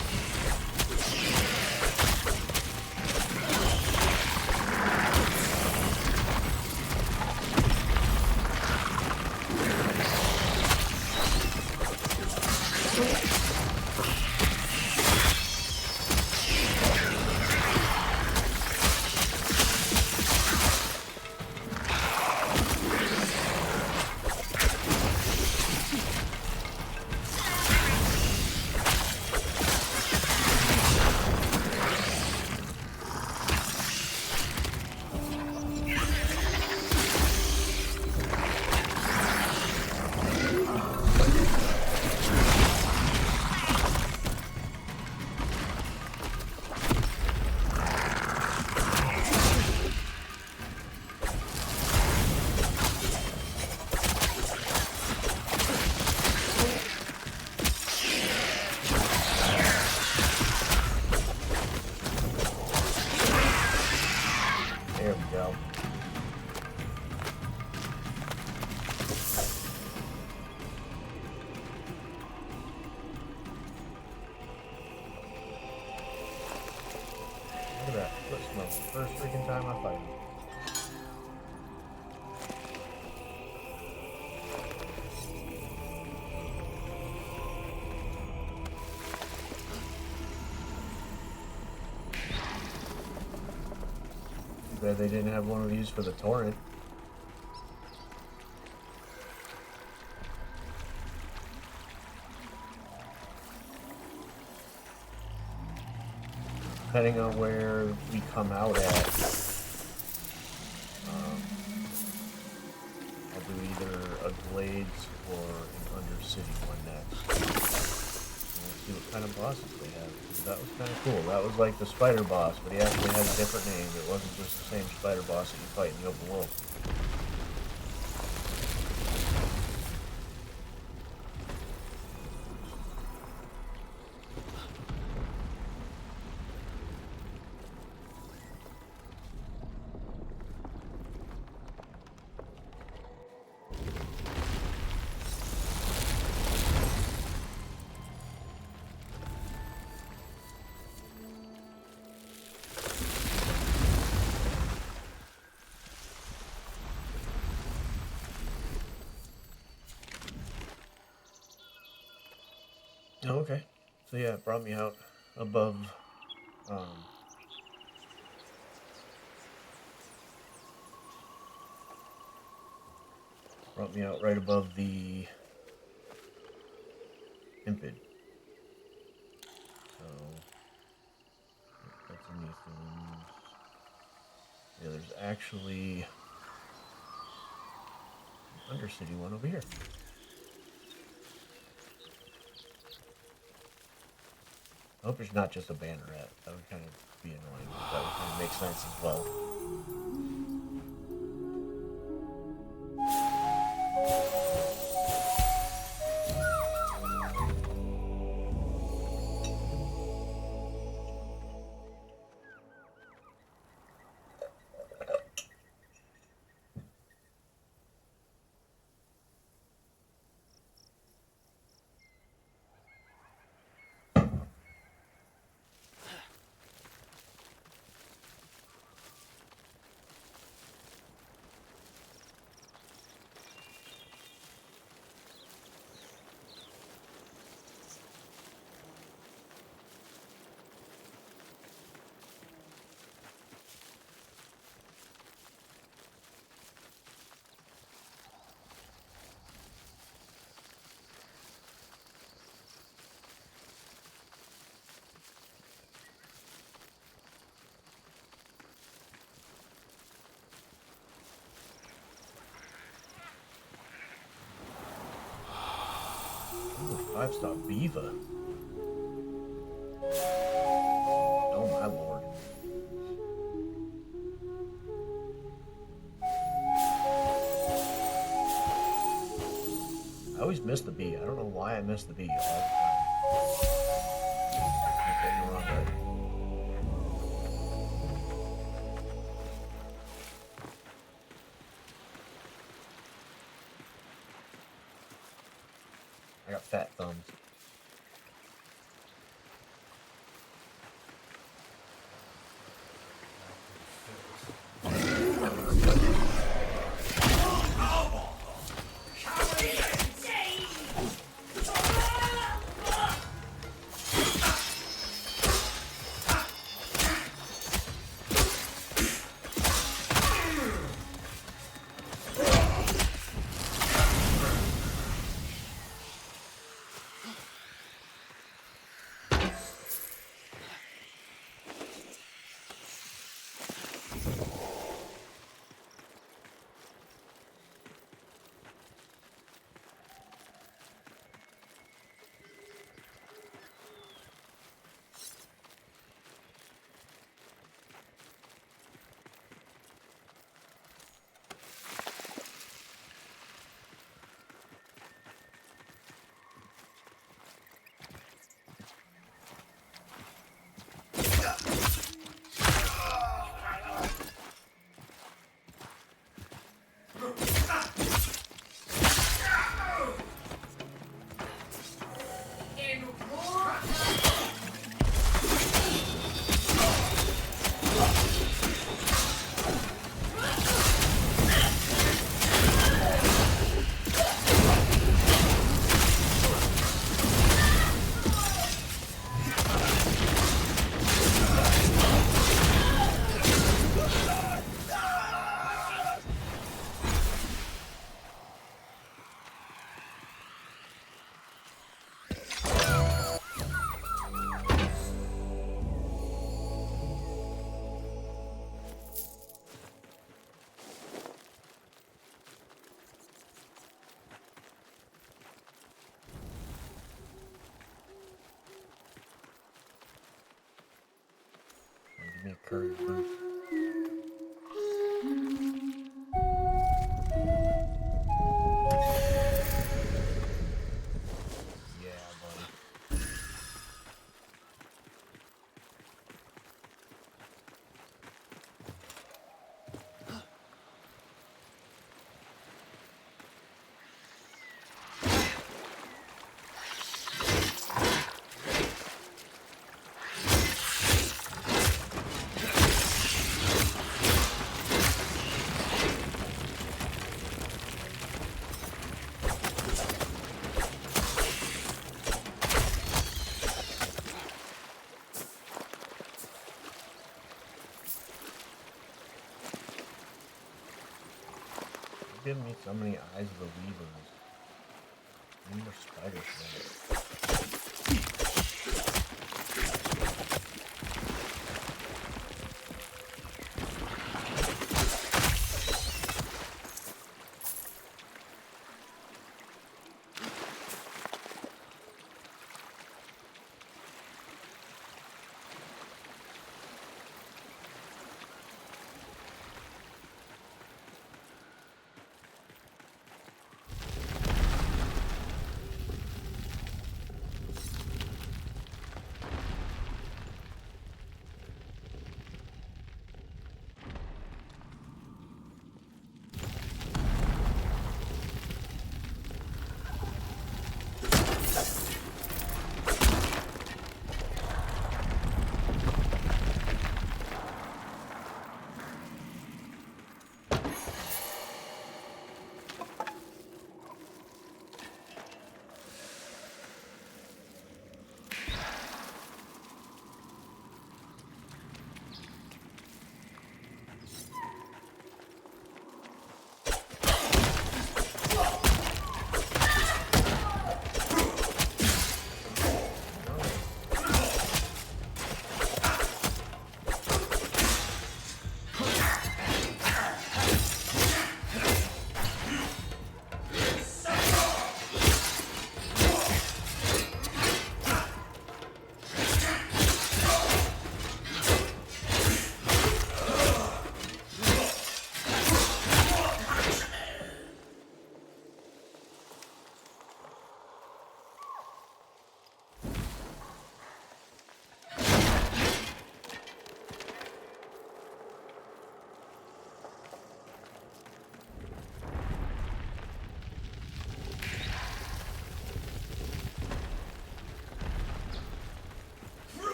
That's the first freaking time I fight him. Too bad they didn't have one of these for the torrent. Depending on where we come out at, I'll do either a Glades or an Undercity one next. And we'll see what kind of bosses they have, because that was kind of cool. That was like the spider boss, but he actually had a different name. It wasn't just the same spider boss that you fight in the open world. Oh, okay. So yeah, it brought me out above, brought me out right above the Impid. So, that's in these things. Yeah, there's actually an Undercity one over here. I hope it's not just a banneret. That would kind of be annoying, but that would kind of make sense as well. Ooh, 5-star Beaver. Oh my lord. I always miss the bee. I don't know why I miss the bee all the time. Okay, you're wrong, right? I got fat thumbs. Give me a courage boost. Yeah, buddy. Give me so many eyes of the weavers. Need more spider shit.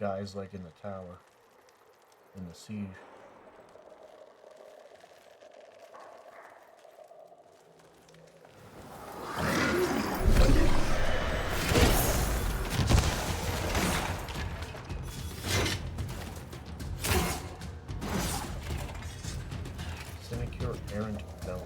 guys like in the tower, in the siege. Sinecure errant felon.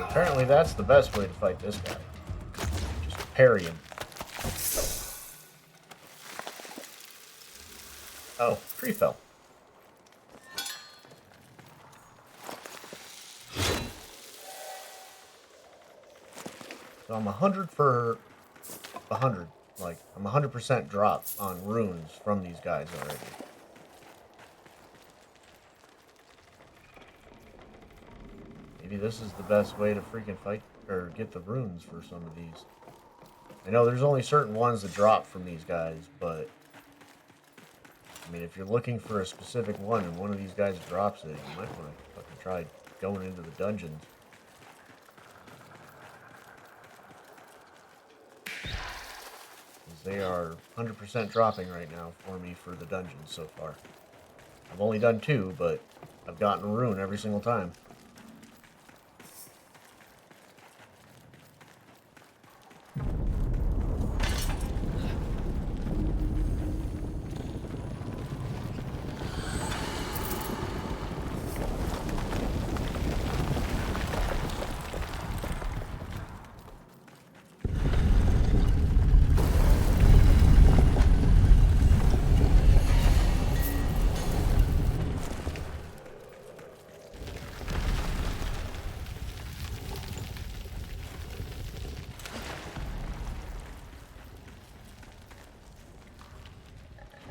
Apparently that's the best way to fight this guy. Just parry him. Oh, tree fell. So I'm 100 for 100. Like, I'm 100% drop on runes from these guys already. Maybe this is the best way to freaking fight, or get the runes for some of these. I know there's only certain ones that drop from these guys, but I mean, if you're looking for a specific one and one of these guys drops it, you might want to fucking try going into the dungeons. 'Cause they are 100% dropping right now for me for the dungeons so far. I've only done 2, but I've gotten a rune every single time.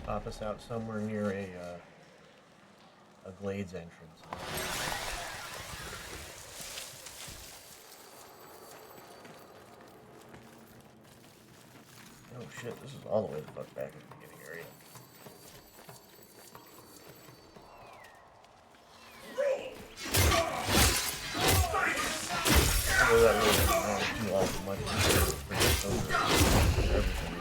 Pop us out somewhere near a glades entrance. Oh shit, this is all the way the fuck back in the beginning area. Oh, that really doesn't matter too awful much. Everything.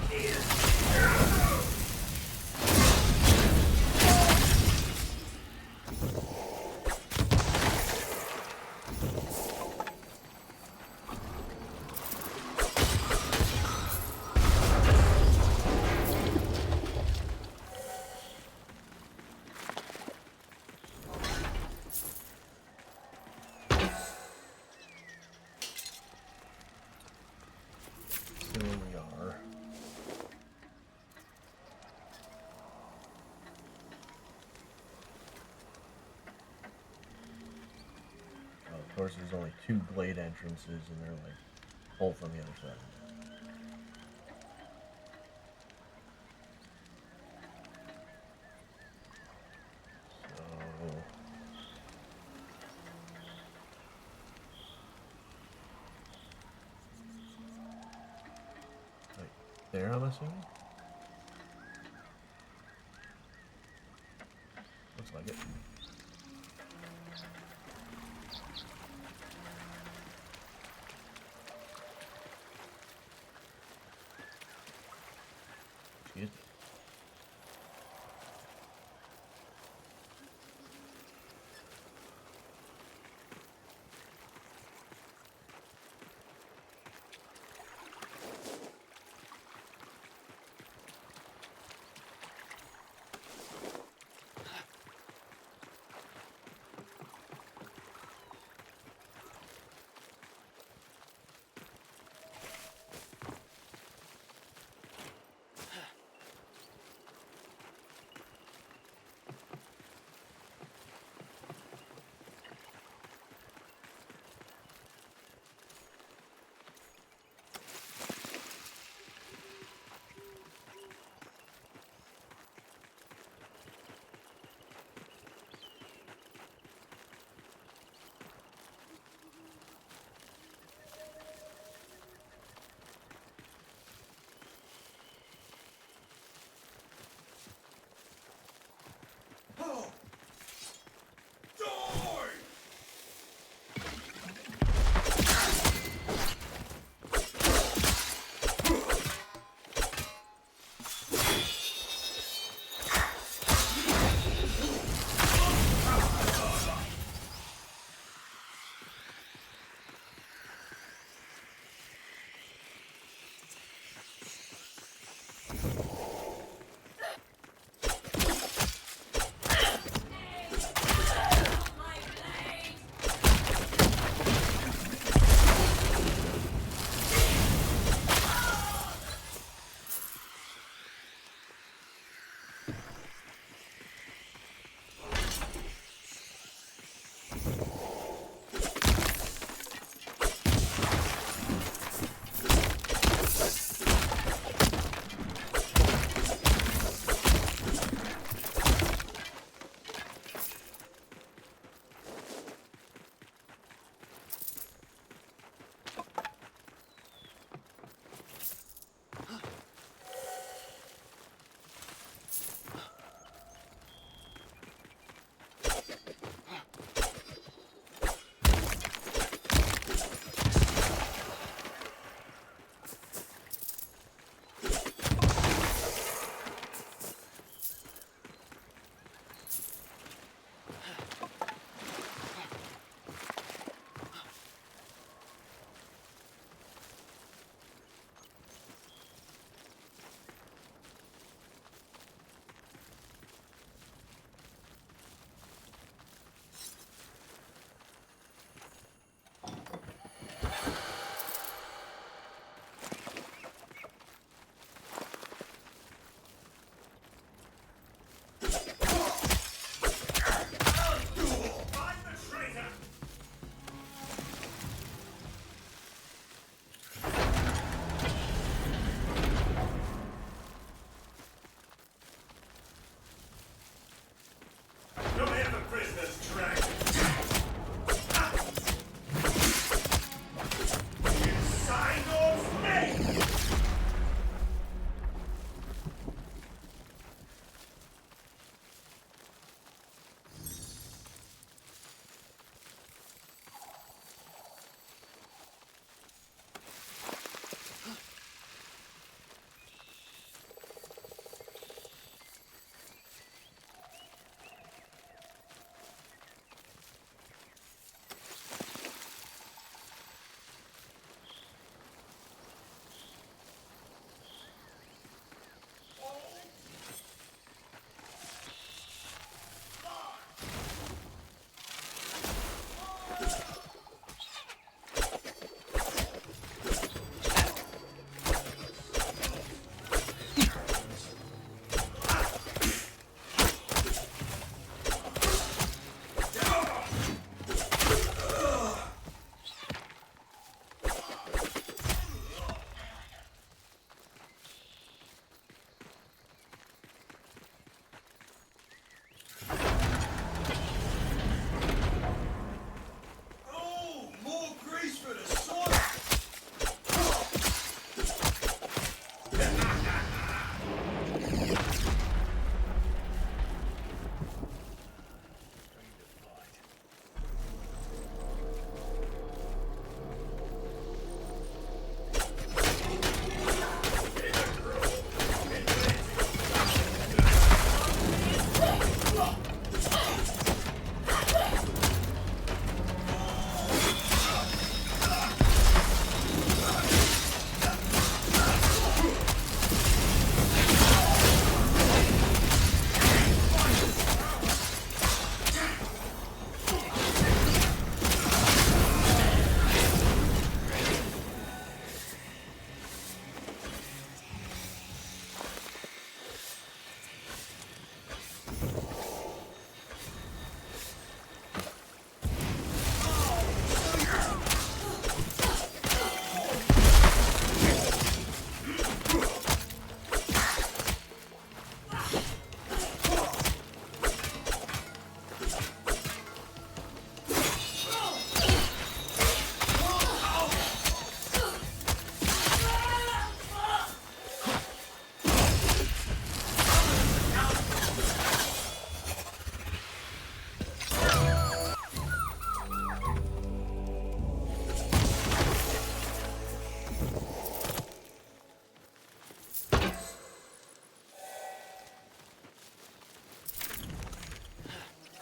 Of course, there's only 2 glade entrances, and they're like both on the other side. So, right there, I'm assuming. Looks like it. Excuse me.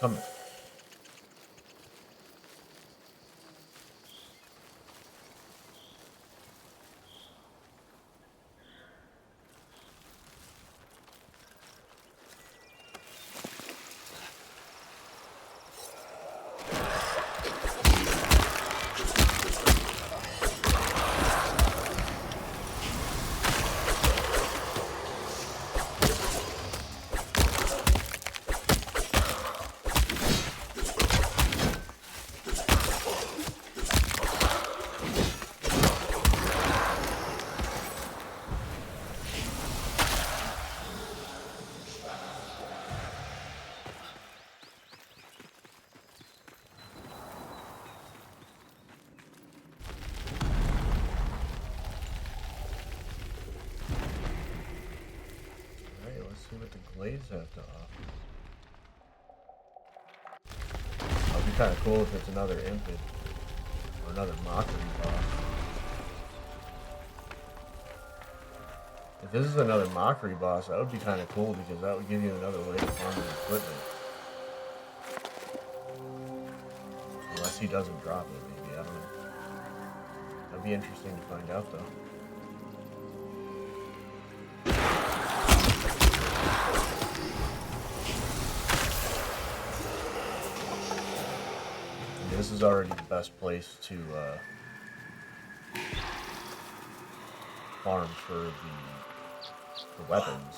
Come. glaze have to offer. It'd be kind of cool if it's another Impid or another Mockery boss. If this is another Mockery boss, that would be kind of cool because that would give you another way to farm your equipment. Unless he doesn't drop it, maybe, I don't know. That'd be interesting to find out, though. This is already the best place to farm for the weapons.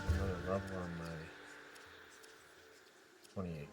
Another level on my 28.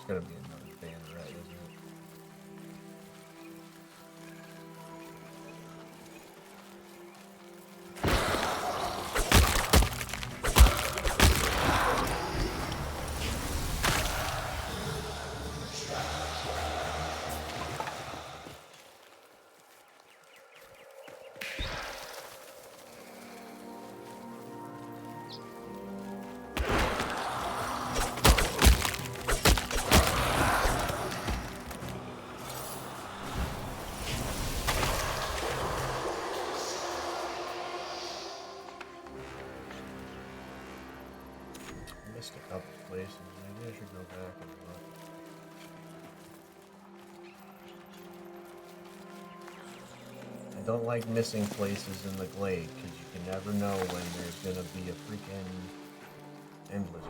Gonna be another banneret, isn't it? Missed a couple places. Maybe I should go back and look. I don't like missing places in the glade because you can never know when there's gonna be a freaking endless.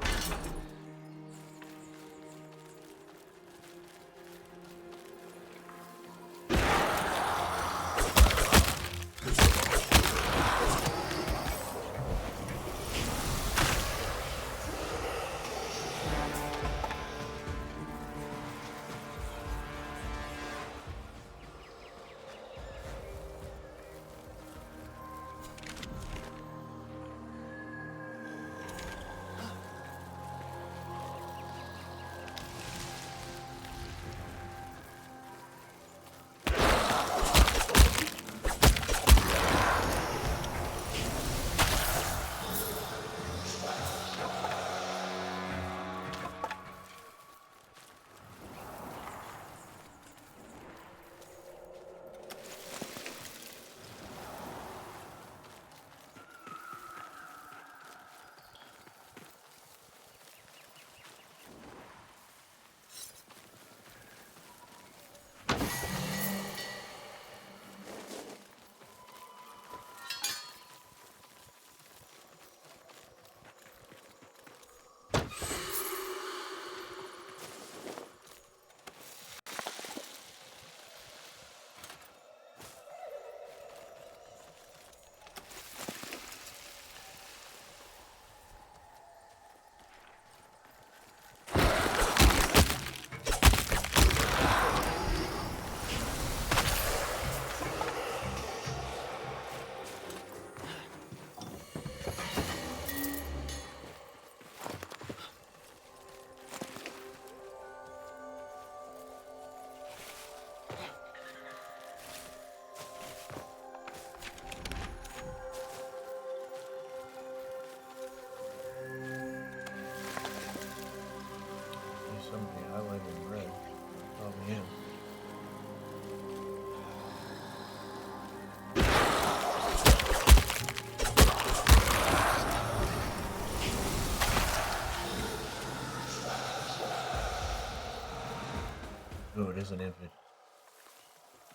is an infant.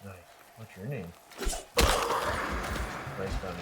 Nice. What's your name? Christ on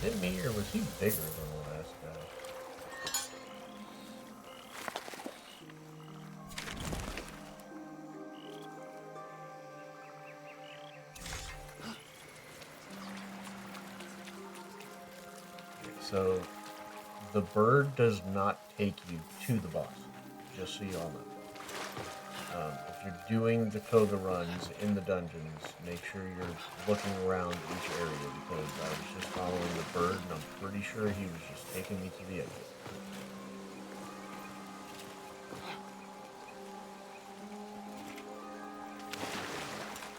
Is it me, or was he bigger than the last guy? So, the bird does not take you to the boss, just so you all know. If you're doing the Cogah runs in the dungeons, make sure you're looking around each area, because I was just following the bird and I'm pretty sure he was just taking me to the exit.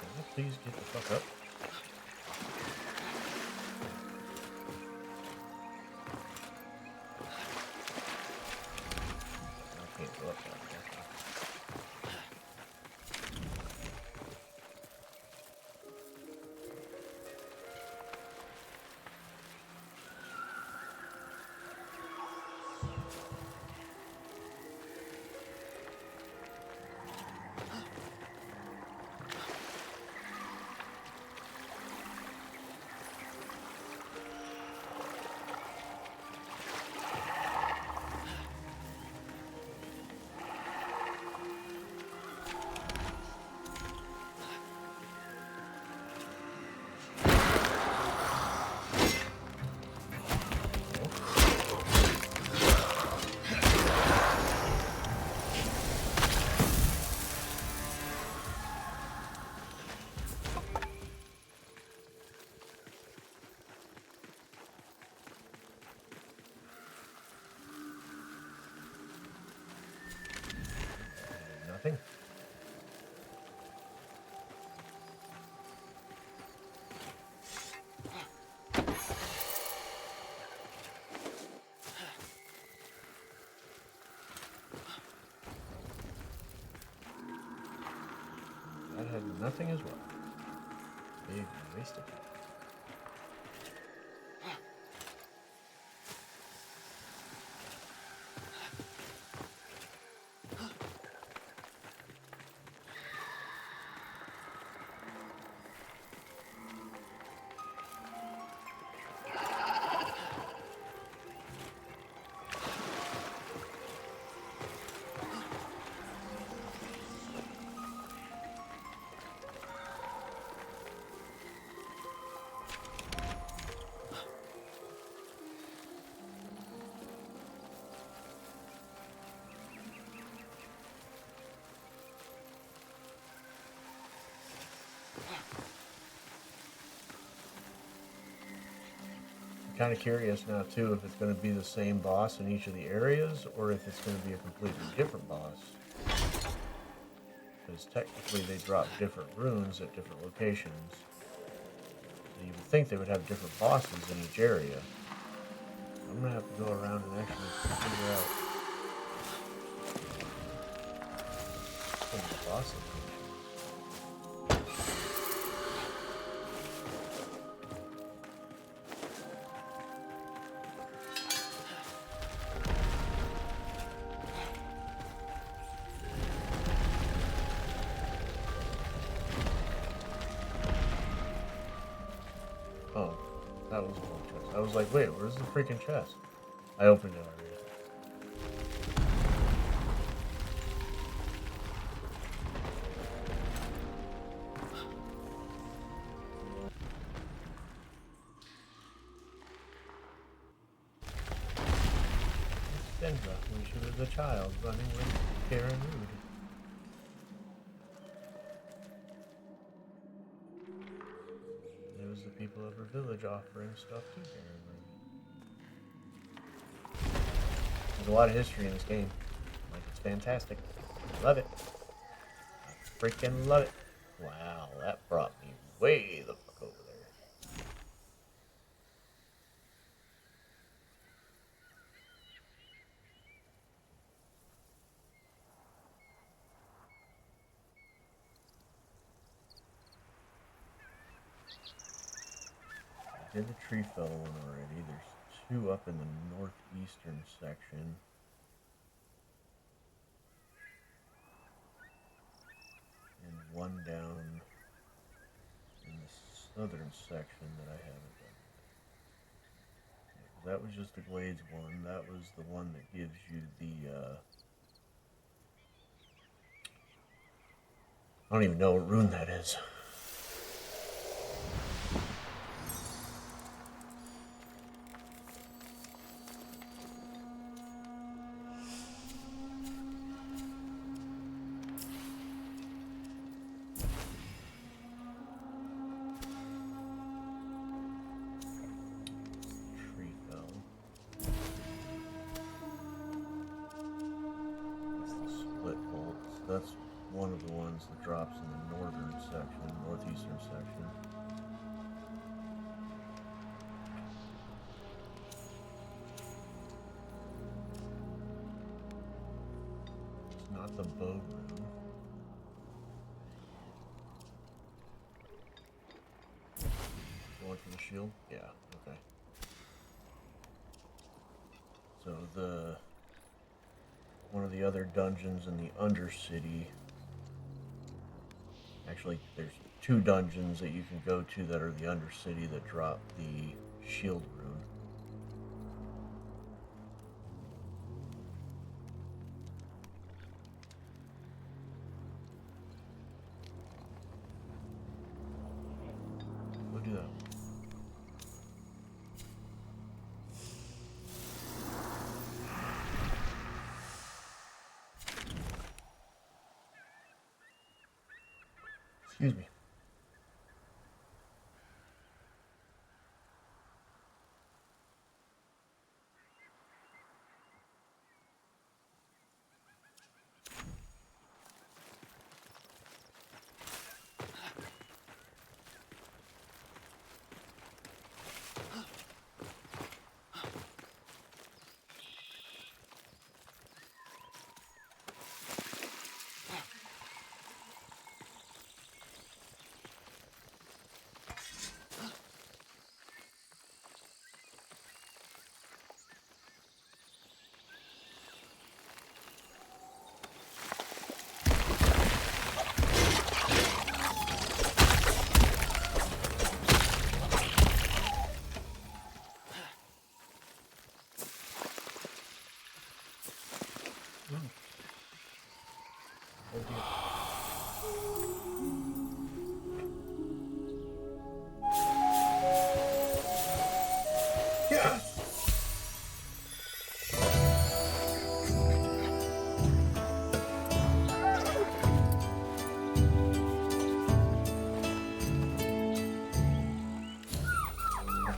Can I please get the fuck up? I can't go up that way. Nothing. That had nothing as well. Big waste of time. Kind of curious now too if it's going to be the same boss in each of the areas or if it's going to be a completely different boss, because technically they drop different runes at different locations. So you would think they would have different bosses in each area. I'm going to have to go around and actually figure out some of the bosses. That was a gold chest. I was like, wait, where's the freaking chest? I opened it already. Kendra, when she was a child, running with Karen Rude. It was the people of her village offering stuff to Karen Rude. There's a lot of history in this game. Like, it's fantastic. Love it. I freaking love it. Wow, that brought me way the fuck over there. I did the tree fell one already. There's two up in the northeastern section. And one down in the southern section that I haven't done yet. Yeah, that was just the Glades one. That was the one that gives you the, I don't even know what rune that is. That's one of the ones that drops in the northern section, northeastern section. It's not the bow rune. Going for the shield? Yeah, okay. So one of the other dungeons in the Undercity. Actually, there's two dungeons that you can go to that are the Undercity that drop the shield rune. Go do that. Excuse me.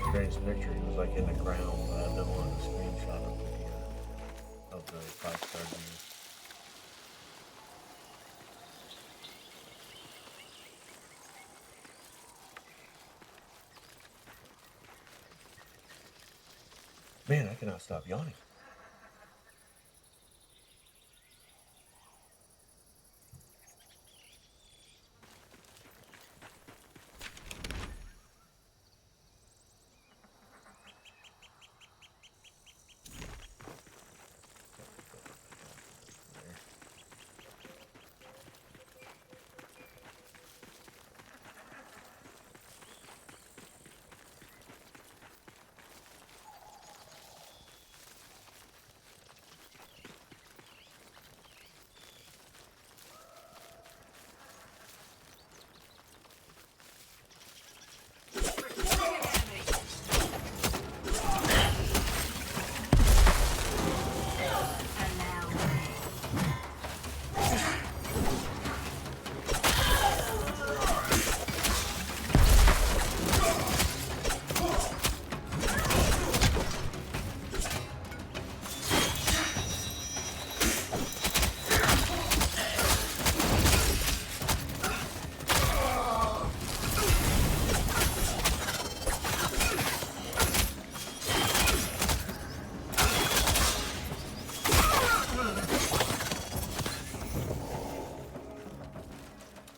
Strange picture. He was like in the ground, but I don't want a screenshot of the 5-star view. Man, I cannot stop yawning.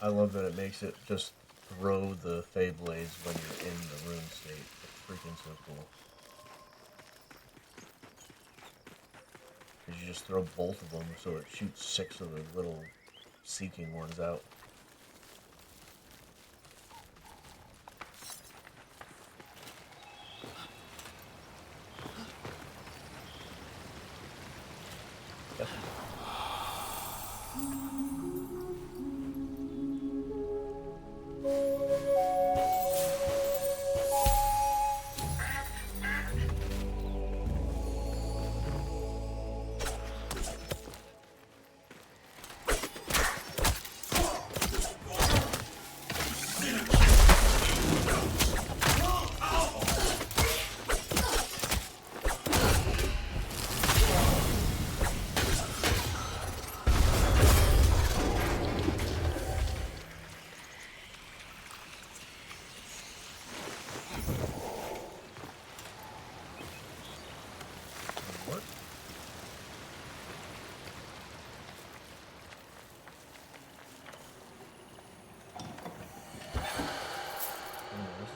I love that it makes it just throw the Fey Blades when you're in the rune state. It's freaking so cool. Because you just throw both of them so it shoots 6 of the little seeking ones out.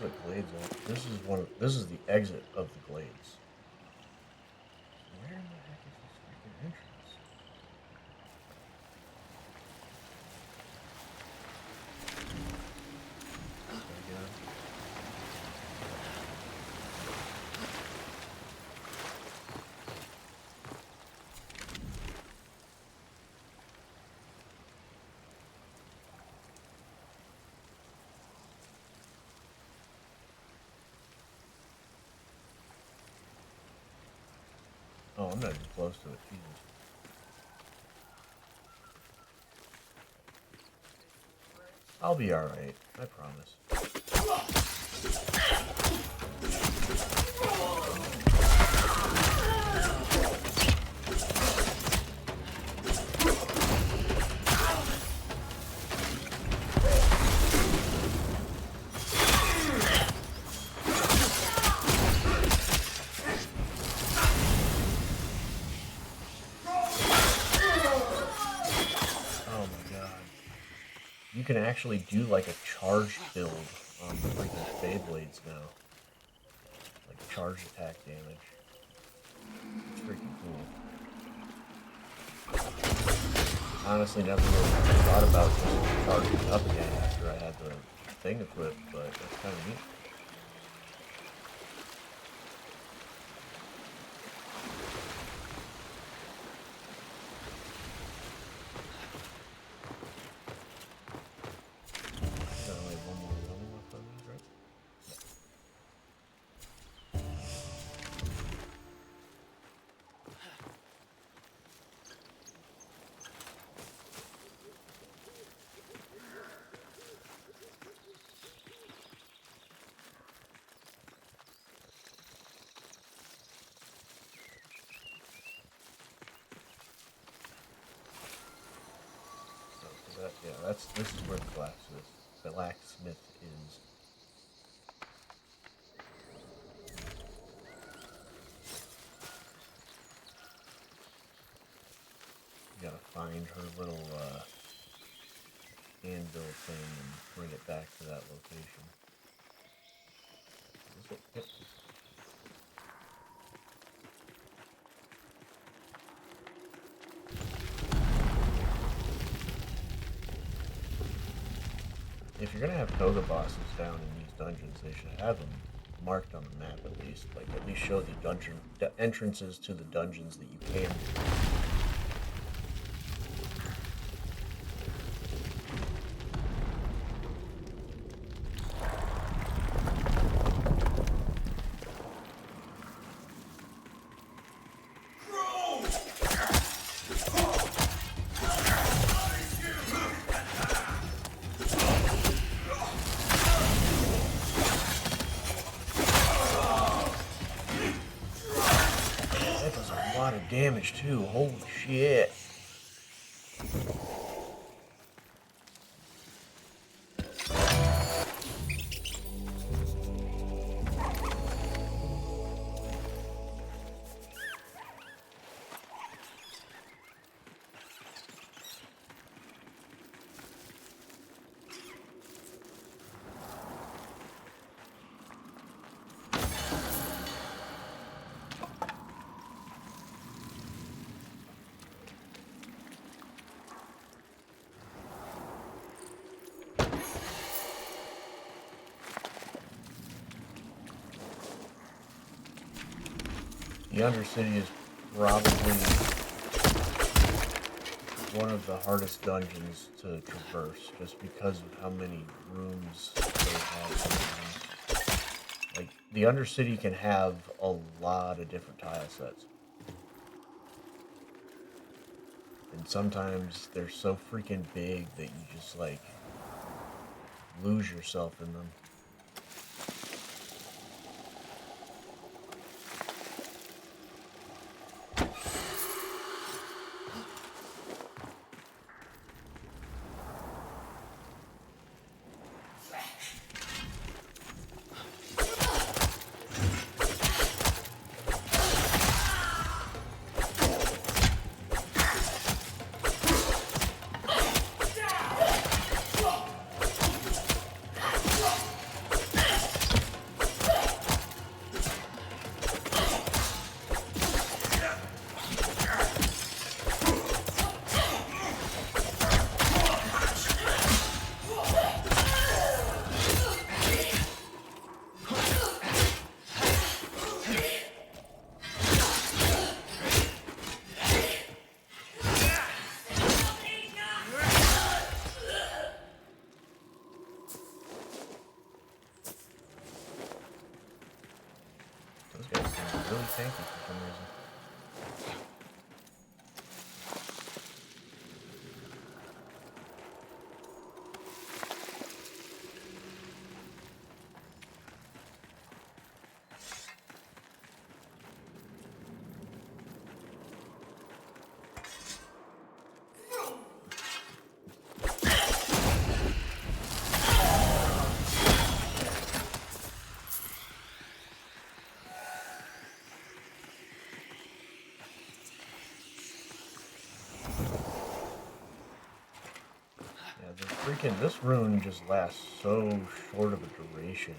The glades are. This is the exit of the glades. Where in the heck is this freaking entrance? There we go. Oh, I'm not even close to it. Jesus. I'll be alright. I promise. You can actually do like a charge build on the freaking Beyblades now. Like charge attack damage. It's freaking cool. Honestly, never really thought about just charging up again after I had the thing equipped, but that's kind of neat. Yeah, this is where the blacksmith is. You gotta find her little anvil thing and bring it back to that location. Is it? Yep. If you're gonna have Cogah bosses down in these dungeons, they should have them marked on the map at least. Like at least show the entrances to the dungeons that you can do. Damage too, holy shit. Undercity is probably one of the hardest dungeons to traverse, just because of how many rooms they have sometimes. Like, the Undercity can have a lot of different tile sets. And sometimes they're so freaking big that you just, like, lose yourself in them. Those guys are really tanky for some reason. This rune just lasts so short of a duration.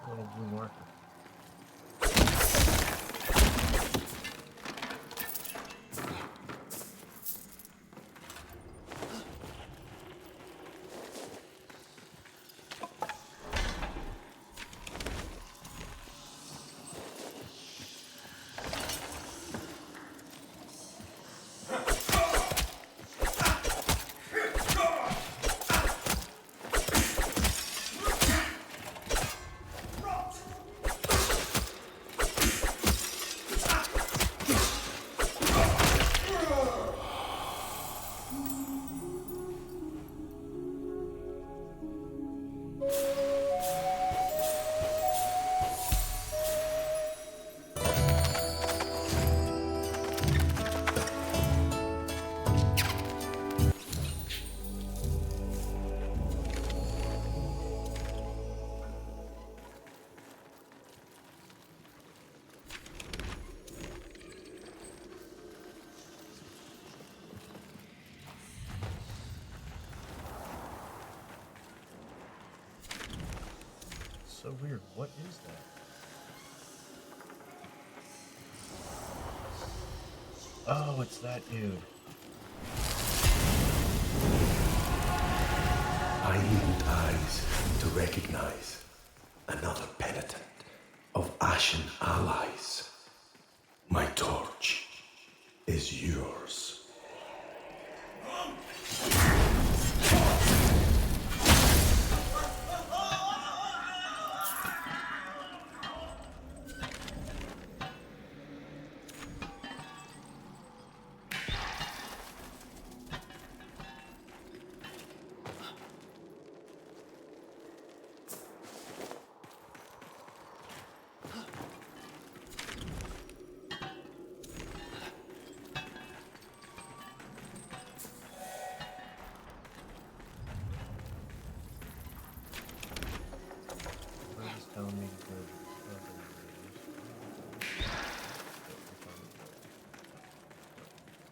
Little blue marker. So weird. What is that? Oh, it's that dude. I need eyes to recognize another penitent of ashen allies. My torch is yours.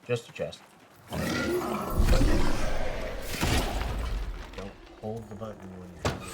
Just a chest. Don't hold the button when you're trying to...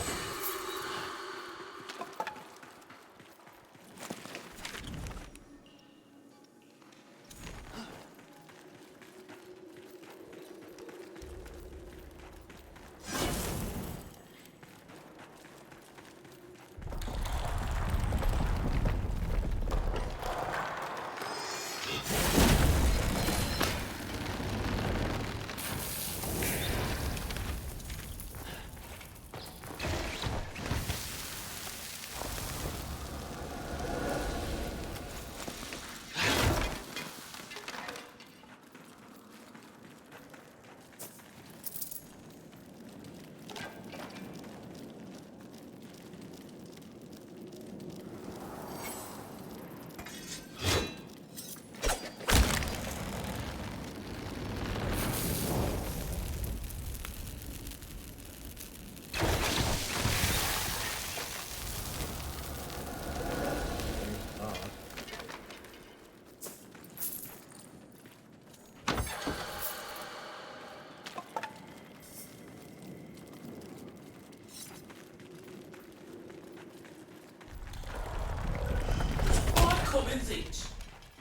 Commons each.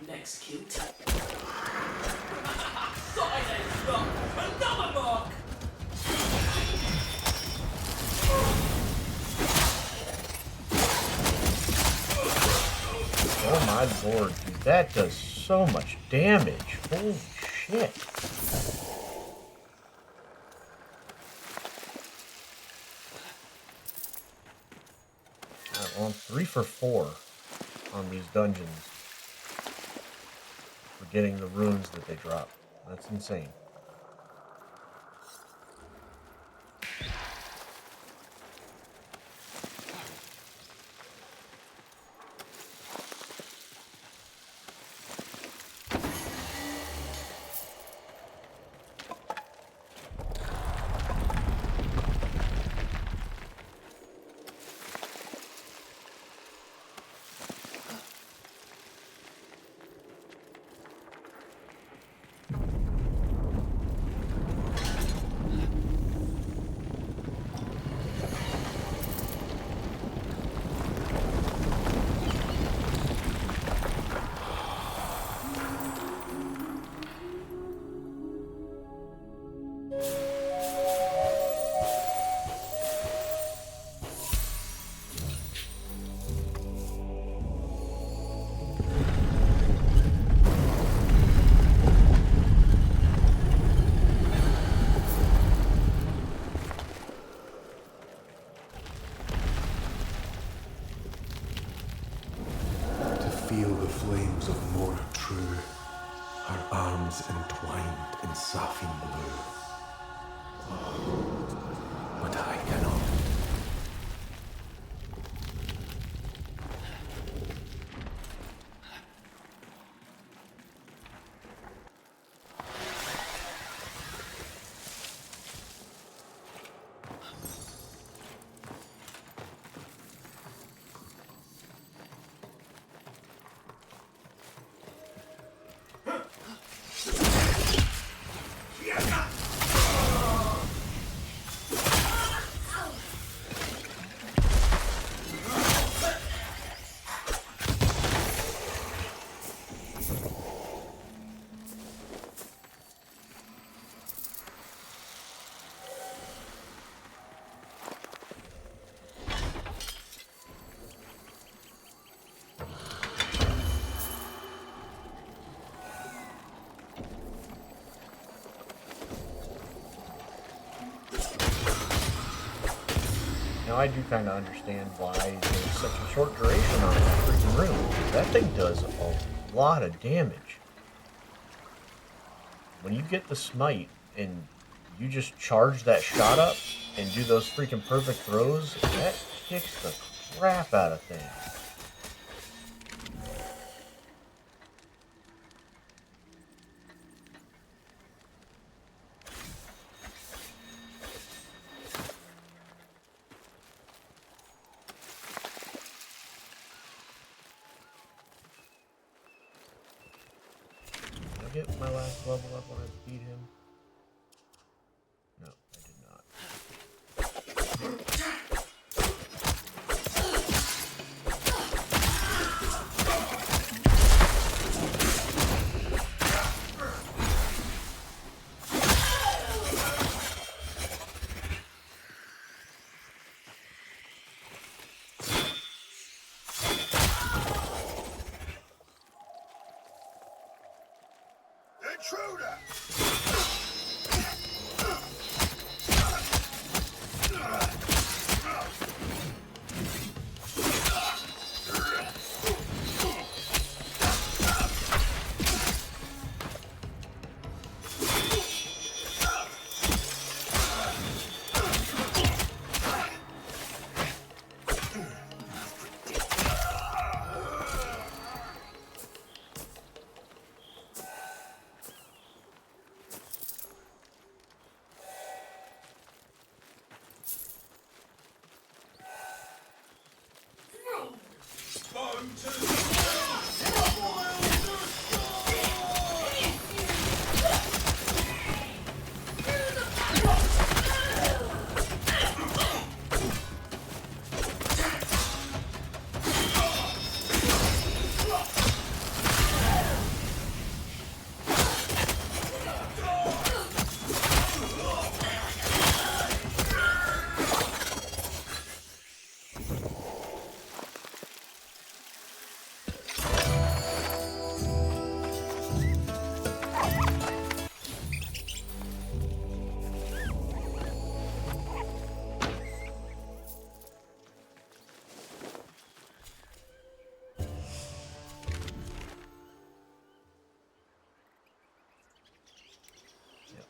Next cute. Side's rock. Another mark. Oh my lord, dude, that does so much damage. Holy shit. Alright, well, I'm 3 for 4 on these dungeons for getting the runes that they drop. That's insane. Feel the flames of more true, her arms entwined in saffron blue. But I cannot. Now I do kind of understand why there's such a short duration on that freaking room. That thing does a lot of damage. When you get the smite and you just charge that shot up and do those freaking perfect throws, that kicks the crap out of things. I get my last level up when I beat him? No, I did not. Intruder!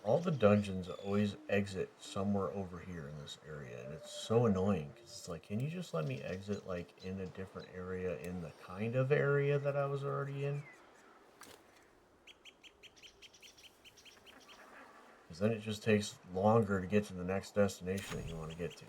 All the dungeons always exit somewhere over here in this area, and it's so annoying because it's like, can you just let me exit like in a different area in the kind of area that I was already in? Because then it just takes longer to get to the next destination that you want to get to.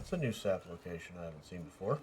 That's a new sap location I haven't seen before.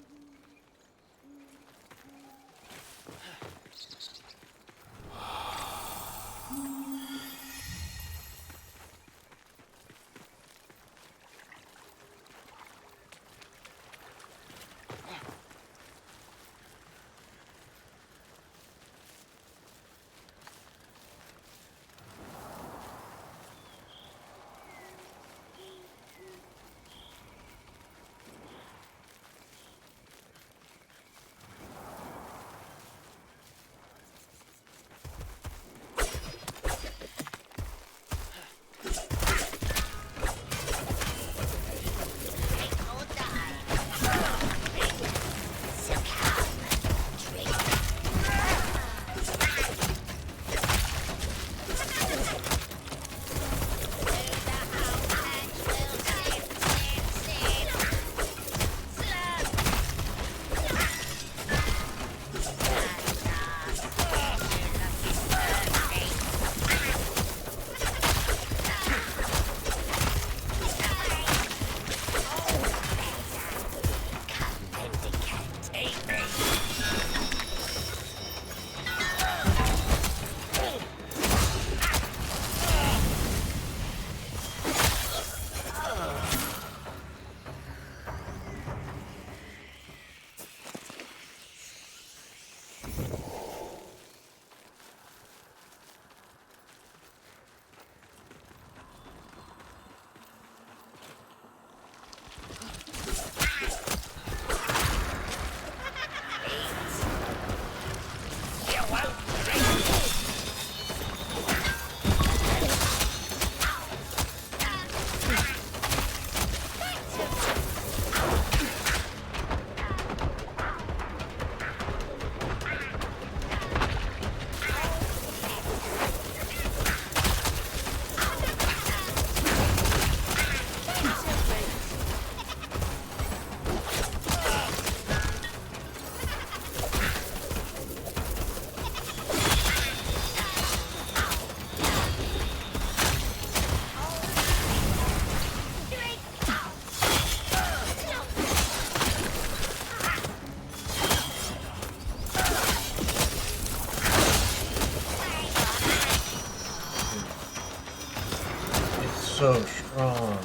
So strong.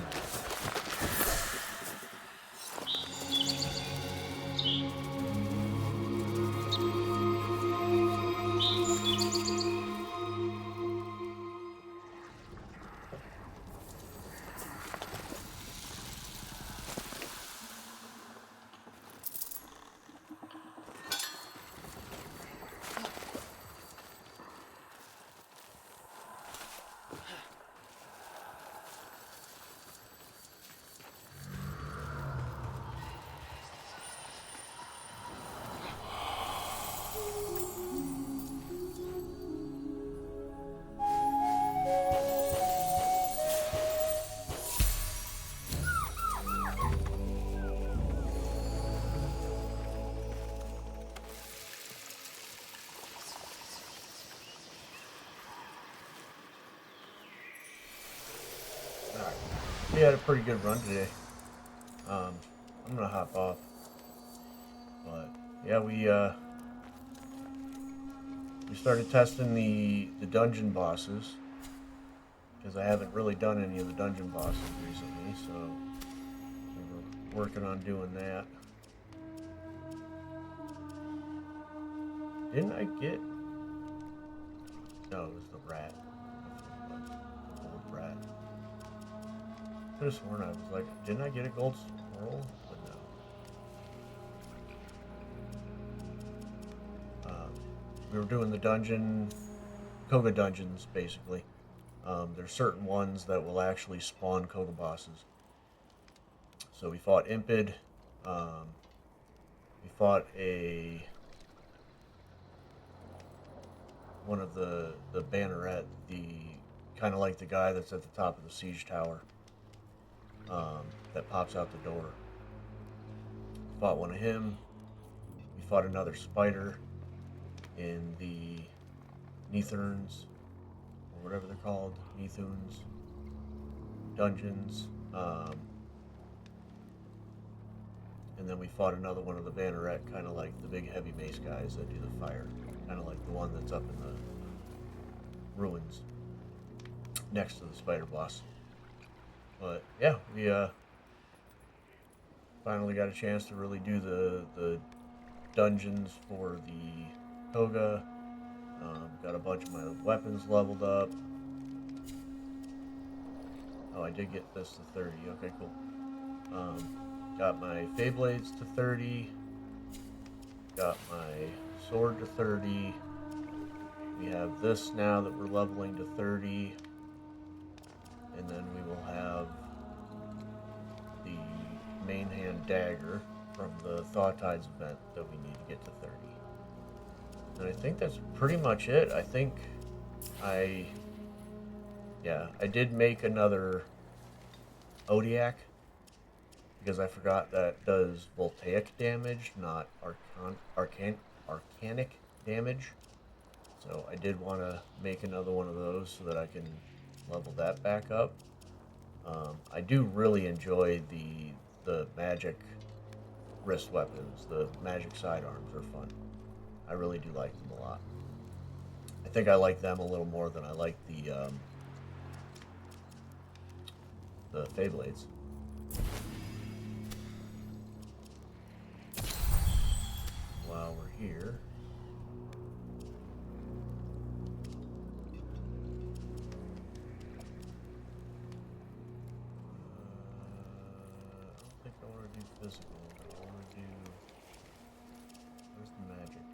We had a pretty good run today. I'm gonna hop off, but yeah, we started testing the dungeon bosses because I haven't really done any of the dungeon bosses recently, so we were working on doing that. Didn't I get? No, it was the rat. That's what it was. The gold rat. I could have sworn I was like, didn't I get a gold scroll? But no. We were doing the dungeon, Cogah dungeons, basically. There's certain ones that will actually spawn Cogah bosses. So we fought Impid. We fought one of the banneret, the kind of like the guy that's at the top of the siege tower. That pops out the door. Fought one of him. We fought another spider in the Neatherns, or whatever they're called, Neathuns dungeons. and then we fought another one of the banneret, kind of like the big heavy mace guys that do the fire, kind of like the one that's up in the ruins next to the spider boss. But yeah, we finally got a chance to really do the dungeons for the Cogah. Got a bunch of my weapons leveled up. Oh, I did get this to 30. Okay, cool. Got my Feyblades to 30. Got my sword to 30. We have this now that we're leveling to 30. And then we will have the main hand dagger from the Thaw Tides event that we need to get to 30. And I think that's pretty much it. I think I did make another Odiac because I forgot that does voltaic damage, not arcanic damage. So I did want to make another one of those so that I can level that back up. I do really enjoy the magic wrist weapons. The magic sidearms are fun. I really do like them a lot. I think I like them a little more than I like the Feyblades. While we're here, I don't think I want to do physical. I want to do. Where's the magic?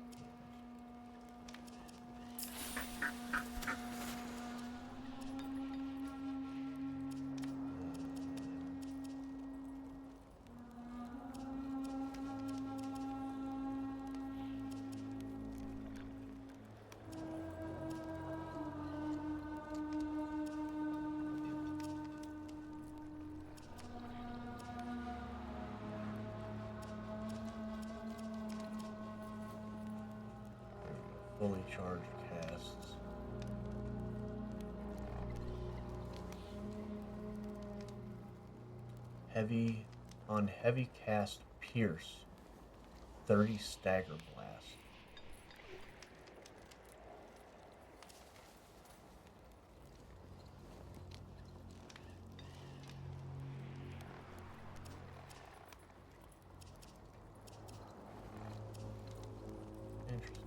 Fully charged casts. Heavy cast pierce. 30 stagger blast. Interesting.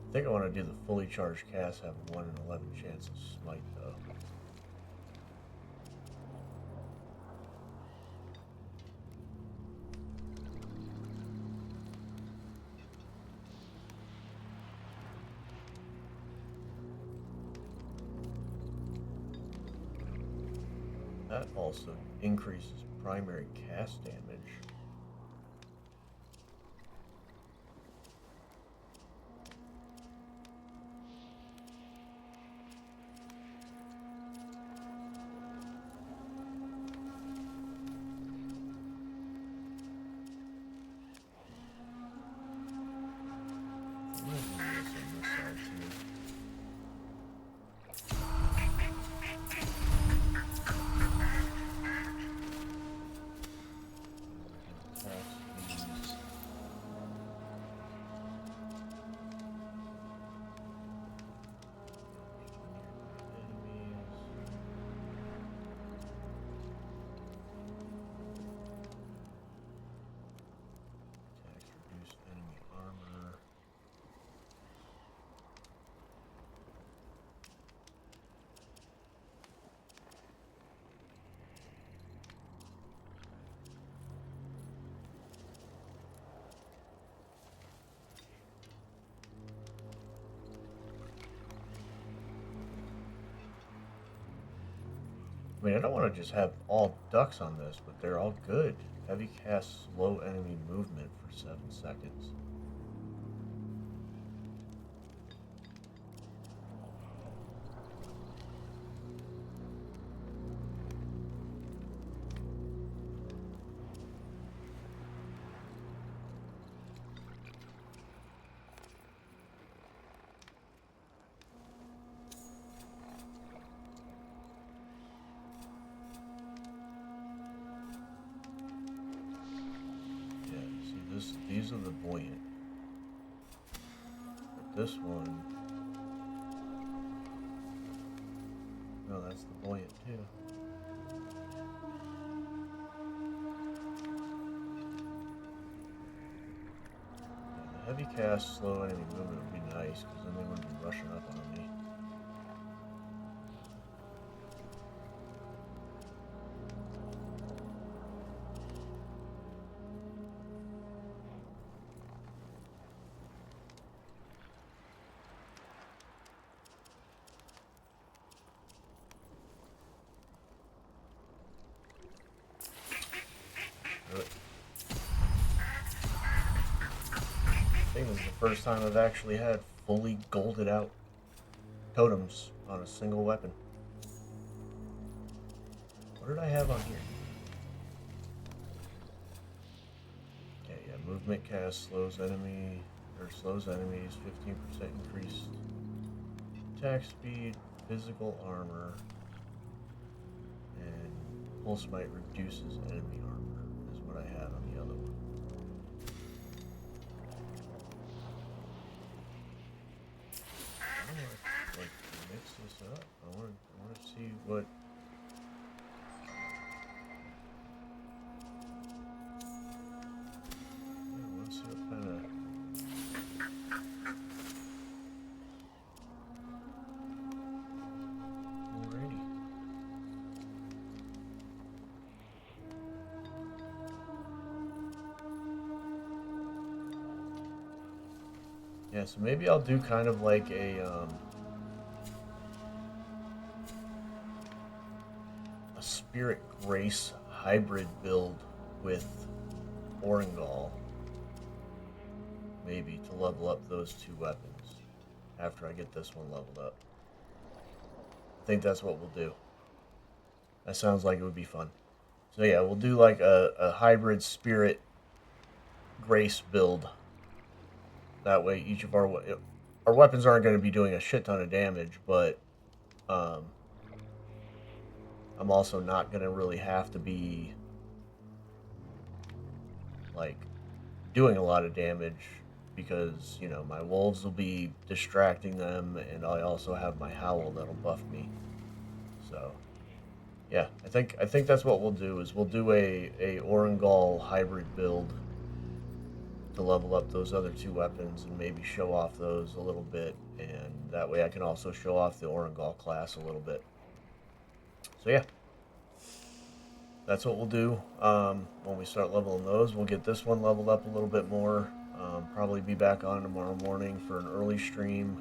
I think I want to do the fully charged cast, have a 1 in 11 chance of smite though. That also increases primary cast damage. I mean, I don't want to just have all ducks on this, but they're all good. Heavy cast slow enemy movement for 7 seconds. Yeah, these are the buoyant. But this one... No, that's the buoyant too. Yeah, the heavy cast, slow enemy movement would be nice, because then they wouldn't be rushing up on me. I think this is the first time I've actually had fully golded out totems on a single weapon. What did I have on here? Okay, yeah, movement cast slows enemies, 15% increased attack speed, physical armor, and pulse might reduces enemy armor is what I had on the other one. I want to like mix this up. I want to see what. I want to see what kind of. Alrighty. Yeah, so maybe I'll do kind of like a Spirit Grace hybrid build with Orengal, maybe to level up those two weapons after I get this one leveled up. I think that's what we'll do. That sounds like it would be fun. So yeah, we'll do like a hybrid Spirit Grace build. That way each of our weapons aren't going to be doing a shit ton of damage, but I'm also not going to really have to be like doing a lot of damage because, you know, my wolves will be distracting them, and I also have my howl that'll buff me. So yeah, I think that's what we'll do is we'll do a Orengal hybrid build to level up those other two weapons and maybe show off those a little bit, and that way I can also show off the Orengal class a little bit. So yeah, that's what we'll do. When we start leveling those, we'll get this one leveled up a little bit more. Probably be back on tomorrow morning for an early stream.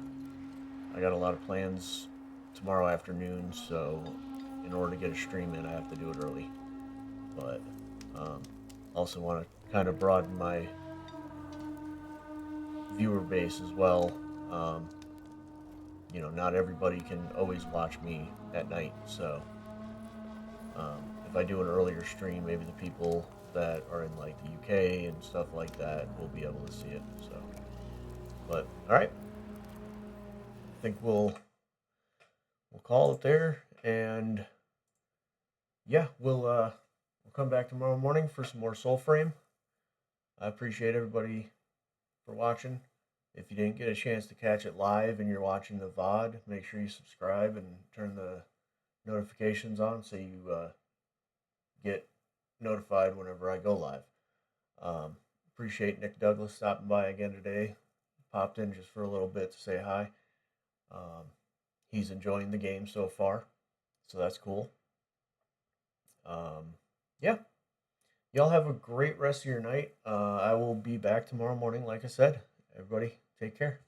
I got a lot of plans tomorrow afternoon, so in order to get a stream in, I have to do it early. But also want to kind of broaden my viewer base as well. You know, not everybody can always watch me at night, so if I do an earlier stream, maybe the people that are in like the UK and stuff like that will be able to see it. So, but all right, I think we'll call it there, and yeah, we'll come back tomorrow morning for some more Soulframe. I appreciate everybody for watching. If you didn't get a chance to catch it live and you're watching the VOD, make sure you subscribe and turn the notifications on so you get notified whenever I go live. Appreciate Nick Douglas stopping by again today. Popped in just for a little bit to say hi. He's enjoying the game so far, so that's cool. Yeah. Y'all have a great rest of your night. I will be back tomorrow morning, like I said. Everybody, take care.